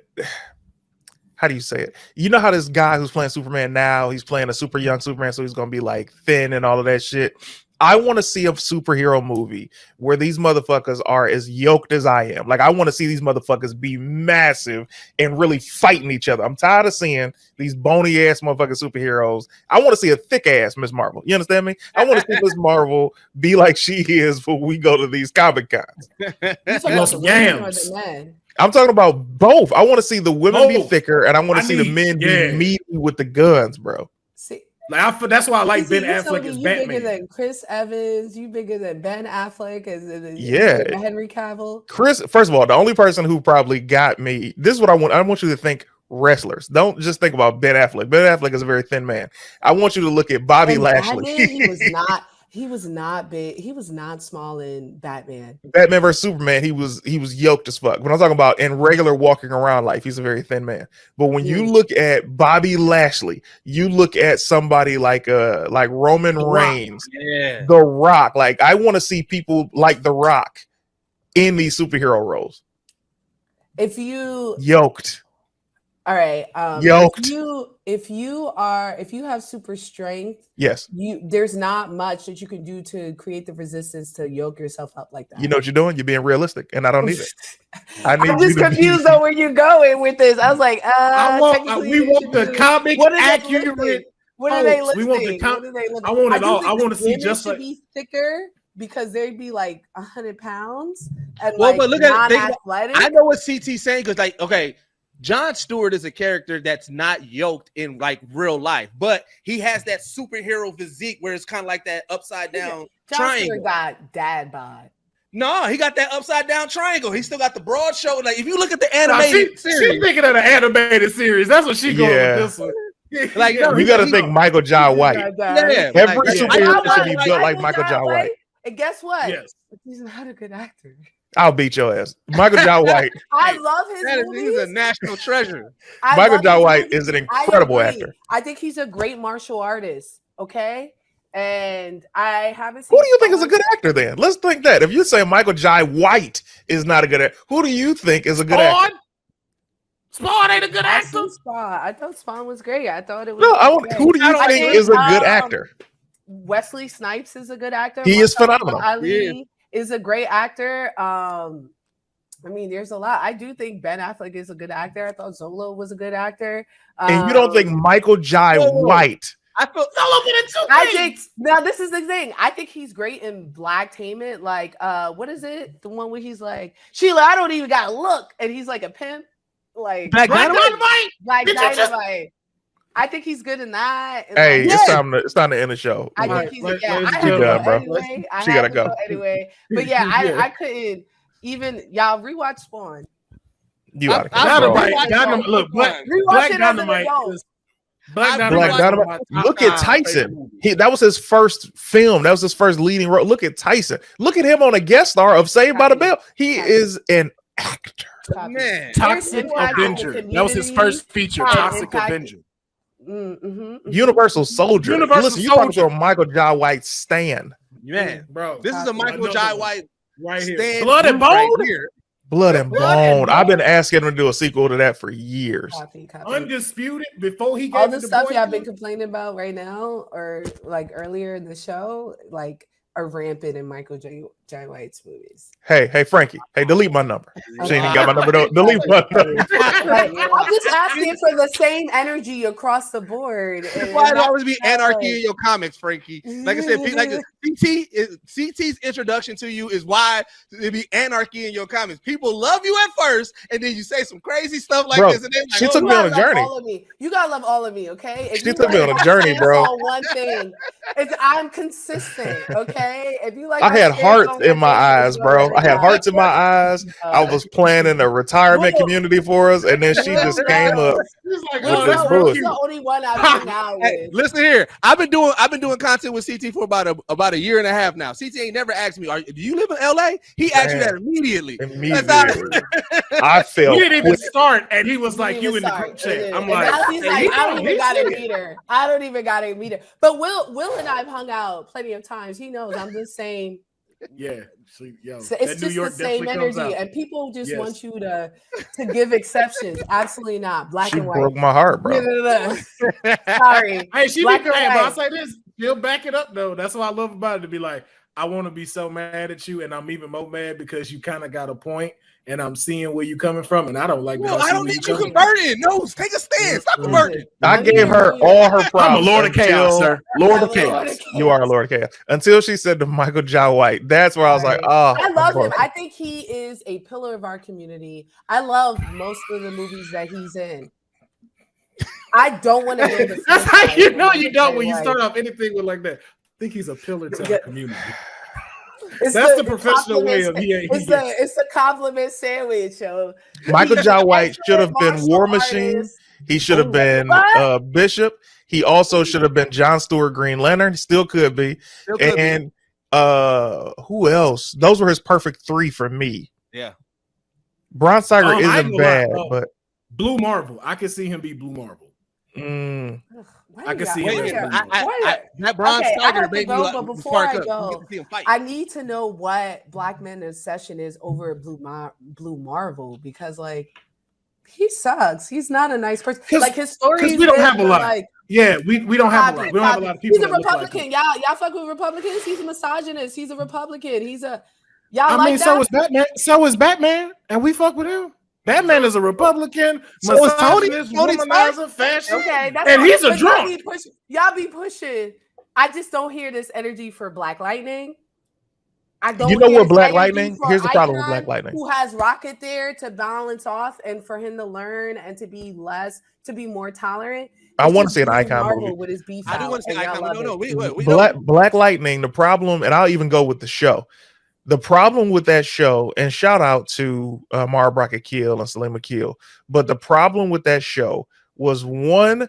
how do you say it? You know how this guy who's playing Superman now, he's playing a super young Superman, so he's going to be like thin and all of that shit. I want to see a superhero movie where these motherfuckers are as yoked as I am. Like, I want to see these motherfuckers be massive and really fighting each other. I'm tired of seeing these bony ass motherfucking superheroes. I want to see a thick ass Miss Marvel. You understand me? I want to see Miss Marvel be like she is when we go to these Comic Cons. I'm talking about both. I want to see the women be thicker, and I want to see the men be meaty with the guns, bro. See, like, that's why I like Ben Affleck as Batman. You bigger than Chris Evans. You bigger than Ben Affleck as Henry Cavill. Chris, first of all, the only person who probably got me. This is what I want. I want you to think wrestlers. Don't just think about Ben Affleck. Ben Affleck is a very thin man. I want you to look at Bobby Lashley. He was not big. He was not small in Batman. Batman versus Superman, he was yoked as fuck. When I'm talking about in regular walking around life, he's a very thin man. But when you look at Bobby Lashley, you look at somebody like Roman Reigns, The Rock. Like, I want to see people like The Rock in these superhero roles. If you yoked. All right. Yoked. If you have super strength, yes, there's not much that you can do to create the resistance to yoke yourself up like that. You know what you're doing? You're being realistic, and I don't need it. I'm just confused on where you're going with this. I was like, we want the comic accurate. What are they listing? We want the comic. I want it all. I want to see just like be thicker because they'd be like 100 pounds and but look at athletic. I know what CT's saying because, like, okay. Jon Stewart is a character that's not yoked in like real life, but he has that superhero physique where it's kind of like that upside down triangle. Stewart got dad bod. No, he got that upside down triangle. He still got the broad shoulder. Like, if you look at the animated series, she's thinking of the animated series. That's what she going with this one. Like, you got to think Michael Jai White. Every superhero should be built like Michael Jai White. And guess what? Yes. He's not a good actor. I'll beat your ass. Michael Jai White. I love his movies. He's a national treasure. Michael Jai White is an incredible actor. I think he's a great martial artist. Okay. And I haven't seen. Who do you think is a good actor then? Let's think that. If you say Michael Jai White is not a good actor, who do you think is a good actor? Spawn ain't a good actor. I thought Spawn was great. I thought it was. Who do you think is a good actor? Wesley Snipes is a good actor. He is phenomenal. Ali is a great actor. I mean, there's a lot. I do think Ben Affleck is a good actor. I thought Zolo was a good actor. And you don't think Michael Jai White? I feel Zolo in it too. I think now this is the thing. I think he's great in Blacktainment. Like, what is it? The one where he's like, Sheila, I don't even gotta look, and he's like a pimp. Like Black Dynamite. Black Dynamite. I think he's good in that. And hey, it's time to end the show. I think he's She gotta go anyway. But yeah, I couldn't even y'all rewatch Spawn. You gotta Dynamite. Look, Black Dynamite. Black Dynamite. Look at Tyson. That was his first film. That was his first leading role. Look at Tyson. Look at him on a guest star of Saved by the Bell. He is an actor. Man, Toxic Avenger. That was his first feature. Toxic Avenger. Universal Soldier. Listen, you talking to a Michael Jai White stan. Man, bro, this is a Michael Jai White right here. Blood and Bone. Right here. Blood and Bone. I've been asking him to do a sequel to that for years. Copy. Undisputed before he got all the stuff y'all been complaining about right now, or like earlier in the show, like are rampant in Michael Jai White's movies. Hey, Frankey. Hey, delete my number. She ain't got my number. Don't delete my number. I'm just asking for the same energy across the board. Why it always be anarchy in your comics, Frankey? Like I said, like CT's introduction to you is why it be anarchy in your comics. People love you at first, and then you say some crazy stuff like this, and then like, she took me on a journey. You gotta love all of me, okay? She took me on a journey, bro. One thing is I'm consistent, okay? If you like, I had heart in my eyes, bro. I had hearts in my eyes. I was planning a retirement community for us, and then she just came up with this bullshit. The only one I've hung out with. Listen here, I've been doing content with CT for about a year and a half now. CT ain't never asked me, "Do you live in LA?" He asked me that immediately. I felt we didn't even start, and he was like, "You in the group chat?" I'm like, I don't even got to meet her. I don't even got to meet her. But Will and I've hung out plenty of times. He knows. I'm just saying. Yeah, so it's just the same energy, and people just want you to give exceptions. Absolutely not. Black and white. Broke my heart, bro. Sorry. Hey, she be crying, but I'll say this: she'll back it up though. That's what I love about it. To be like, I want to be so mad at you, and I'm even more mad because you kind of got a point, and I'm seeing where you're coming from, and I don't like. No, I don't need you converting. No, take a stand. Stop converting. I gave her all her problems. I'm a Lord of Chaos, sir. Lord of Chaos. You are a Lord of Chaos. Until she said to Michael Jai White, that's where I was like, oh. I love him. I think he is a pillar of our community. I love most of the movies that he's in. I don't want to know the. That's how you know you don't when you start off anything with like that. I think he's a pillar to our community. That's the professional way of it's a compliment sandwich, yo. Michael Jai White should have been War Machine. He should have been Bishop. He also should have been John Stewart Green Lantern. Still could be. And who else? Those were his perfect three for me. Yeah. Bron Steiger isn't bad, but Blue Marvel. I can see him be Blue Marvel. I can see him. That Bron Steiger made me but before I go, I need to know what Black Men in Session is over Blue Marvel, because like he sucks. He's not a nice person. Like his stories, we don't have a lot. Like, we don't have a lot. We don't have a lot of people. He's a Republican. Y'all fuck with Republicans. He's a misogynist. He's a Republican. He's a so is Batman. So is Batman, and we fuck with him. Batman is a Republican. So is Tony fashion. Okay, that's and he's a drunk. Y'all be pushing. I just don't hear this energy for Black Lightning. I don't. You know what, Black Lightning? Here's the problem with Black Lightning. Who has Rocket there to balance off and for him to learn and to be more tolerant. I want to see an Icon movie. With his beef I do want to see an Icon. No, Black Lightning. The problem, and I'll even go with the show. The problem with that show, and shout out to Mara Brockett Keel and Salima Keel, but the problem with that show was, one,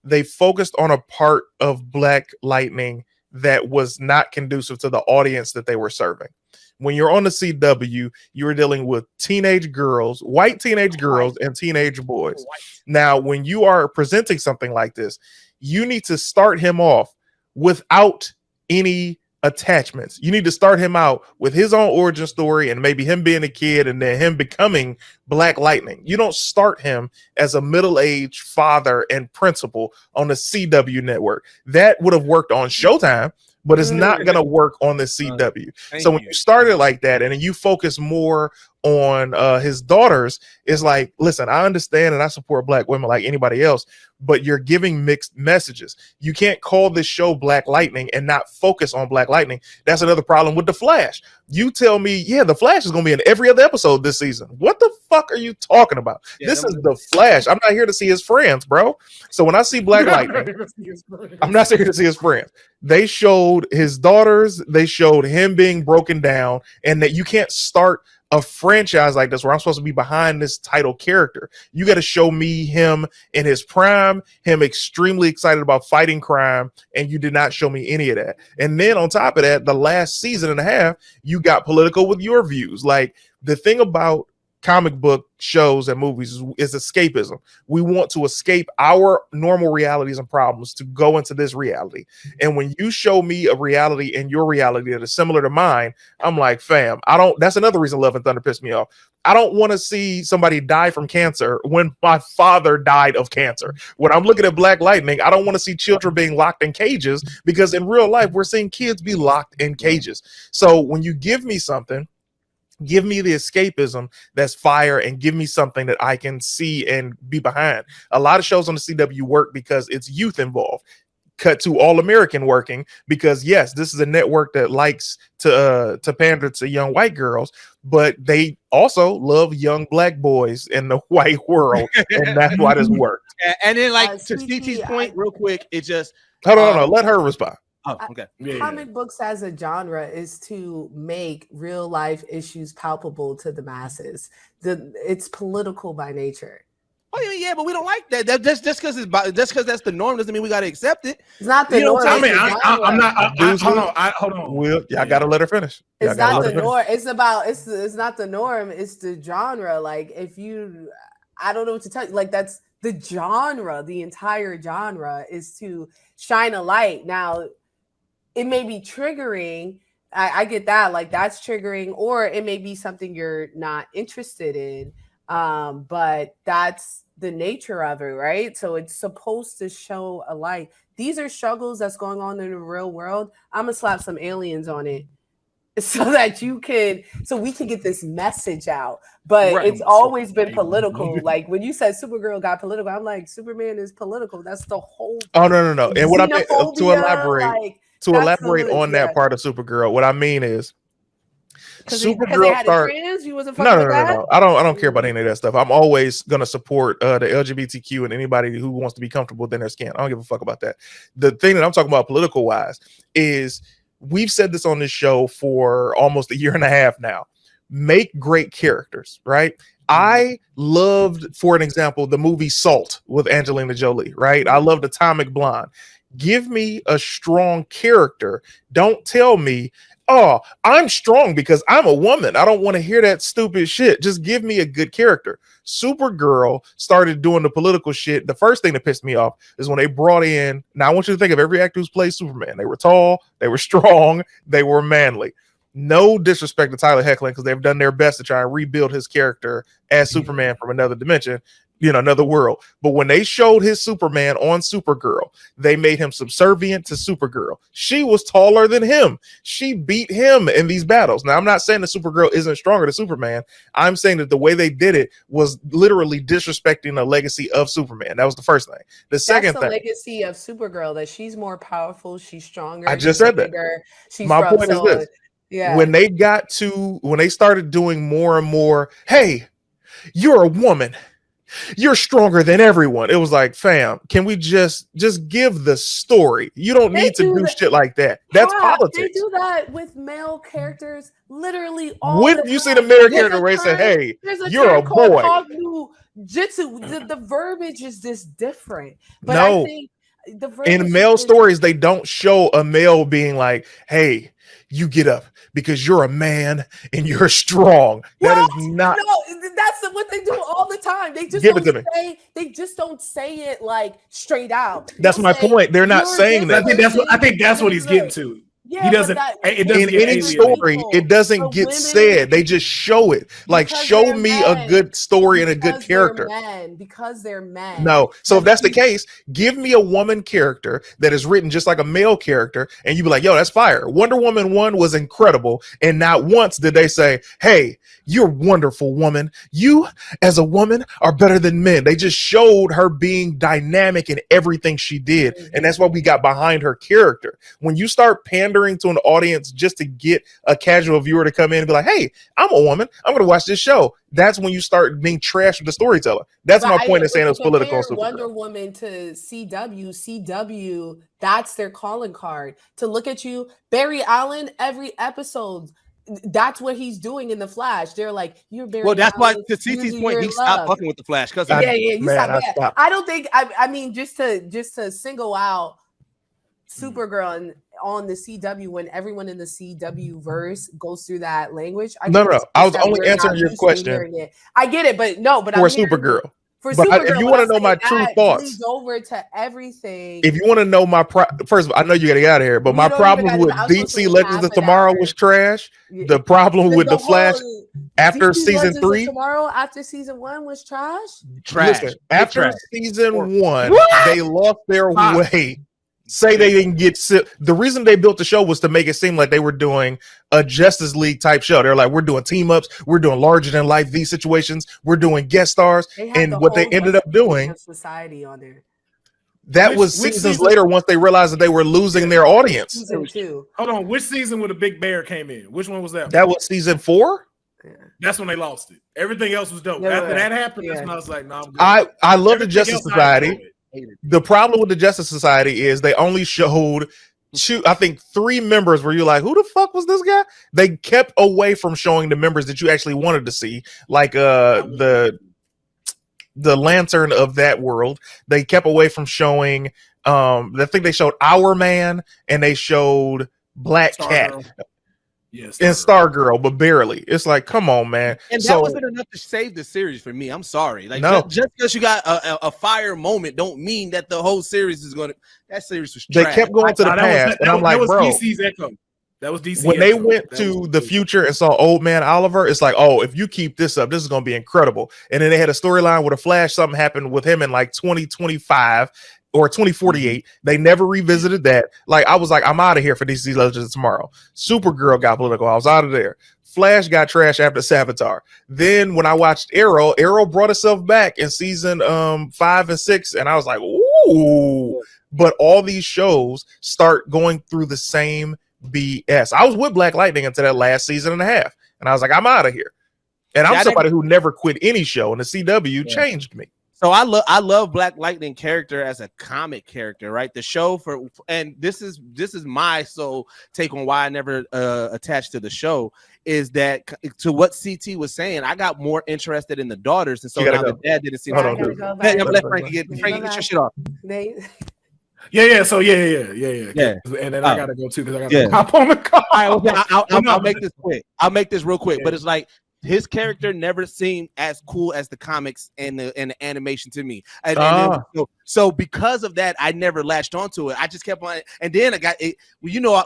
they focused on a part of Black Lightning that was not conducive to the audience that they were serving. When you're on the CW, you're dealing with teenage girls, white teenage girls, and teenage boys. Now, when you are presenting something like this, you need to start him off without any attachments. You need to start him out with his own origin story and maybe him being a kid and then him becoming Black Lightning. You don't start him as a middle-aged father and principal on the CW network. That would have worked on Showtime, but it's not going to work on the CW. So when you start it like that and then you focus more on his daughters, it's like, listen, I understand and I support Black women like anybody else, but you're giving mixed messages. You can't call this show Black Lightning and not focus on Black Lightning. That's another problem with The Flash. You tell me, The Flash is going to be in every other episode this season. What the fuck are you talking about? This is The Flash. I'm not here to see his friends, bro. So when I see Black Lightning, I'm not here to see his friends. They showed his daughters. They showed him being broken down, and that you can't start a franchise like this where I'm supposed to be behind this title character. You got to show me him in his prime, him extremely excited about fighting crime, and you did not show me any of that. And then on top of that, the last season and a half, you got political with your views. Like, the thing about comic book shows and movies is escapism. We want to escape our normal realities and problems to go into this reality. And when you show me a reality and your reality that is similar to mine, I'm like, fam, that's another reason Love and Thunder pissed me off. I don't want to see somebody die from cancer when my father died of cancer. When I'm looking at Black Lightning, I don't want to see children being locked in cages, because in real life, we're seeing kids be locked in cages. So when you give me something, give me the escapism that's fire, and give me something that I can see and be behind. A lot of shows on the CW work because it's youth involved. Cut to All American working because, yes, this is a network that likes to pander to young white girls, but they also love young Black boys in the white world, and that's why this worked. And then, like, to CT's point, real quick, it just hold on, let her respond. Oh, okay. Comic books as a genre is to make real life issues palpable to the masses. It's political by nature. Oh yeah, but we don't like that. Just because that's the norm doesn't mean we got to accept it. It's not the norm. I mean, I'm not. Hold on. Will, I gotta let her finish. It's not the norm. It's about. It's not the norm. It's the genre. Like if you, I don't know what to tell you. Like that's the genre. The entire genre is to shine a light. Now, it may be triggering. I get that. Like that's triggering, or it may be something you're not interested in. But that's the nature of it, right? So it's supposed to show a light. These are struggles that's going on in the real world. I'm gonna slap some aliens on it so that so we can get this message out. But it's always been political. Like when you said Supergirl got political, I'm like, Superman is political. That's the whole thing. Oh no. And what I mean to elaborate on that part of Supergirl, what I mean is Supergirl No. I don't care about any of that stuff. I'm always gonna support the LGBTQ and anybody who wants to be comfortable within their skin. I don't give a fuck about that. The thing that I'm talking about political wise is we've said this on this show for almost a year and a half now. Make great characters, right? I loved, for an example, the movie Salt with Angelina Jolie, right? I loved Atomic Blonde. Give me a strong character. Don't tell me, oh, I'm strong because I'm a woman. I don't want to hear that stupid shit. Just give me a good character. Supergirl started doing the political shit. The first thing that pissed me off is when they brought in, now I want you to think of every actor who's played Superman. They were tall, they were strong, they were manly. No disrespect to Tyler Hoechlin because they've done their best to try and rebuild his character as Superman from another dimension, another world. But when they showed his Superman on Supergirl, they made him subservient to Supergirl. She was taller than him. She beat him in these battles. Now, I'm not saying that Supergirl isn't stronger than Superman. I'm saying that the way they did it was literally disrespecting the legacy of Superman. That was the first thing. The second thing, legacy of Supergirl, that she's more powerful, she's stronger. I just said that. My point is this. Yeah. When they started doing more and more, hey, you're a woman, you're stronger than everyone. It was like, fam, can we just give the story? You don't need to do shit like that. That's politics. They do that with male characters literally all when you see the male character where they say, hey, you're a boy. Jitsu, the verbiage is just different. But no, I think in male stories, they don't show a male being like, hey, you get up because you're a man and you're strong. That is not. No, that's what they do all the time. They just don't say it like straight out. That's my point. They're not saying that. I think that's what he's getting to. Yeah, he doesn't. In any story, it doesn't get said. They just show it. Like, show me a good story and a good character. Because they're men. No. So if that's the case, give me a woman character that is written just like a male character, and you be like, yo, that's fire. Wonder Woman 1 was incredible, and not once did they say, hey, you're wonderful, woman. You, as a woman, are better than men. They just showed her being dynamic in everything she did, and that's why we got behind her character. When you start pandering to an audience just to get a casual viewer to come in and be like, hey, I'm a woman, I'm gonna watch this show, that's when you start being trash with the storyteller. That's my point in saying it's political. Wonder Woman to CW, that's their calling card. To look at you, Barry Allen, every episode, that's what he's doing in the Flash. They're like, you're Barry. Well, that's Allen, why to CC's point, he stopped fucking with the Flash because I don't think. I mean, just to single out Supergirl and on the CW, when everyone in the CW verse goes through that language. I was only answering your question. I get it, but for Supergirl. If you want to know my true thoughts, over to everything. If you want to know my first of all, I know you got to get out of here, but my problem with DC Legends of Tomorrow was trash. The problem with the Flash after season 3, Tomorrow after season 1 was trash. Listen, after season 1, they lost their way. Say they didn't get the reason they built the show was to make it seem like they were doing a Justice League type show. They're like, we're doing team ups, we're doing larger than life these situations, we're doing guest stars, and what they ended up doing society on there. That was seasons later once they realized that they were losing their audience. Season 2. Hold on, which season when the Big Bear came in? Which one was that? That was season 4. Yeah. That's when they lost it. Everything else was dope. After that happened, that's when I was like, no, I'm good. I love the Justice Society. The problem with the Justice Society is they only showed I think 3 members where you're like, who the fuck was this guy? They kept away from showing the members that you actually wanted to see, like the Lantern of that world. They kept away from showing I think they showed Our Man and they showed Black Cat. Yes, and Stargirl, but barely. It's like, come on, man. And that wasn't enough to save the series for me. I'm sorry. Like, no. just because you got a fire moment, don't mean that the whole series is going to. That series was trash. They kept going to the past, and I'm like, bro. DC's Echo. That was DC. When they went to the future and saw Old Man Oliver, it's like, oh, if you keep this up, this is going to be incredible. And then they had a storyline with a Flash. Something happened with him in like 2025. Or 2048, they never revisited that. Like, I was like, I'm out of here for DC Legends tomorrow. Supergirl got political. I was out of there. Flash got trash after Savitar. Then when I watched Arrow brought itself back in season 5 and 6, and I was like, ooh. But all these shows start going through the same BS. I was with Black Lightning until that last season and a half, and I was like, I'm out of here. And I'm somebody who never quit any show, and the CW changed me. So I love Black Lightning character as a comic character, right? The show and this is my sole take on why I never attached to the show is that to what CT was saying, I got more interested in the daughters, and so now the dad didn't seem to let Frankie get your shit off. Yeah. So yeah. And then I gotta go too because I gotta hop on the call. All right, I'll make this quick. I'll make this real quick, but it's like. His character never seemed as cool as the comics and the animation to me. So because of that, I never latched onto it. I just kept on, and then I got it. You know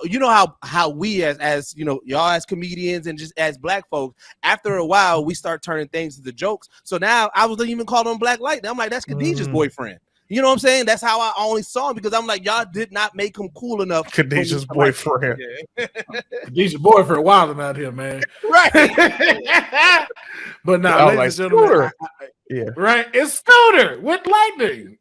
how we as you know, y'all as comedians and just as Black folks, after a while we start turning things into jokes. So now I was even called on Black Lightning. I'm like, that's Khadijah's boyfriend. You know what I'm saying? That's how I only saw him because I'm like, y'all did not make him cool enough. Khadijah's boyfriend. Khadijah's boyfriend wilding out here, man. Right. But now, ladies and gentlemen, right? It's Scooter with Lightning.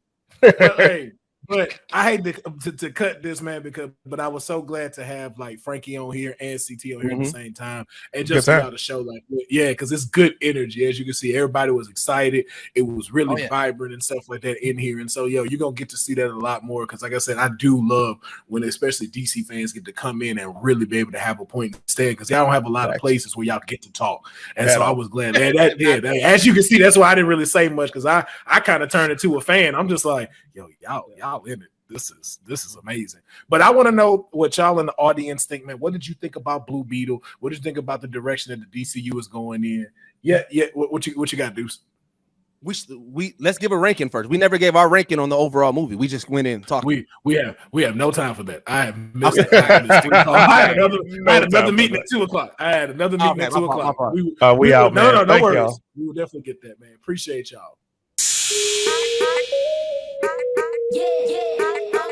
But I hate to cut this, man, but I was so glad to have like Frankey on here and CT on here at the same time, and just about the show, like, because it's good energy. As you can see, everybody was excited. It was really vibrant and stuff like that in here, and so you're gonna get to see that a lot more. Because, like I said, I do love when especially DC fans get to come in and really be able to have a point to stand because y'all don't have a lot of places where y'all get to talk, and so I was glad that as you can see, that's why I didn't really say much because I kind of turned into a fan. I'm just like, y'all in it. This is amazing. But I want to know what y'all in the audience think, man. What did you think about Blue Beetle? What did you think about the direction that the DCU is going in? Yeah. What you got, Deuce? We let's give a ranking first. We never gave our ranking on the overall movie. We just went in and talked. We have no time for that. I have missed it. I had another meeting at 2:00. I had another meeting at 2:00. We out, man. No worries. Y'all. We will definitely get that, man. Appreciate y'all. Yeah.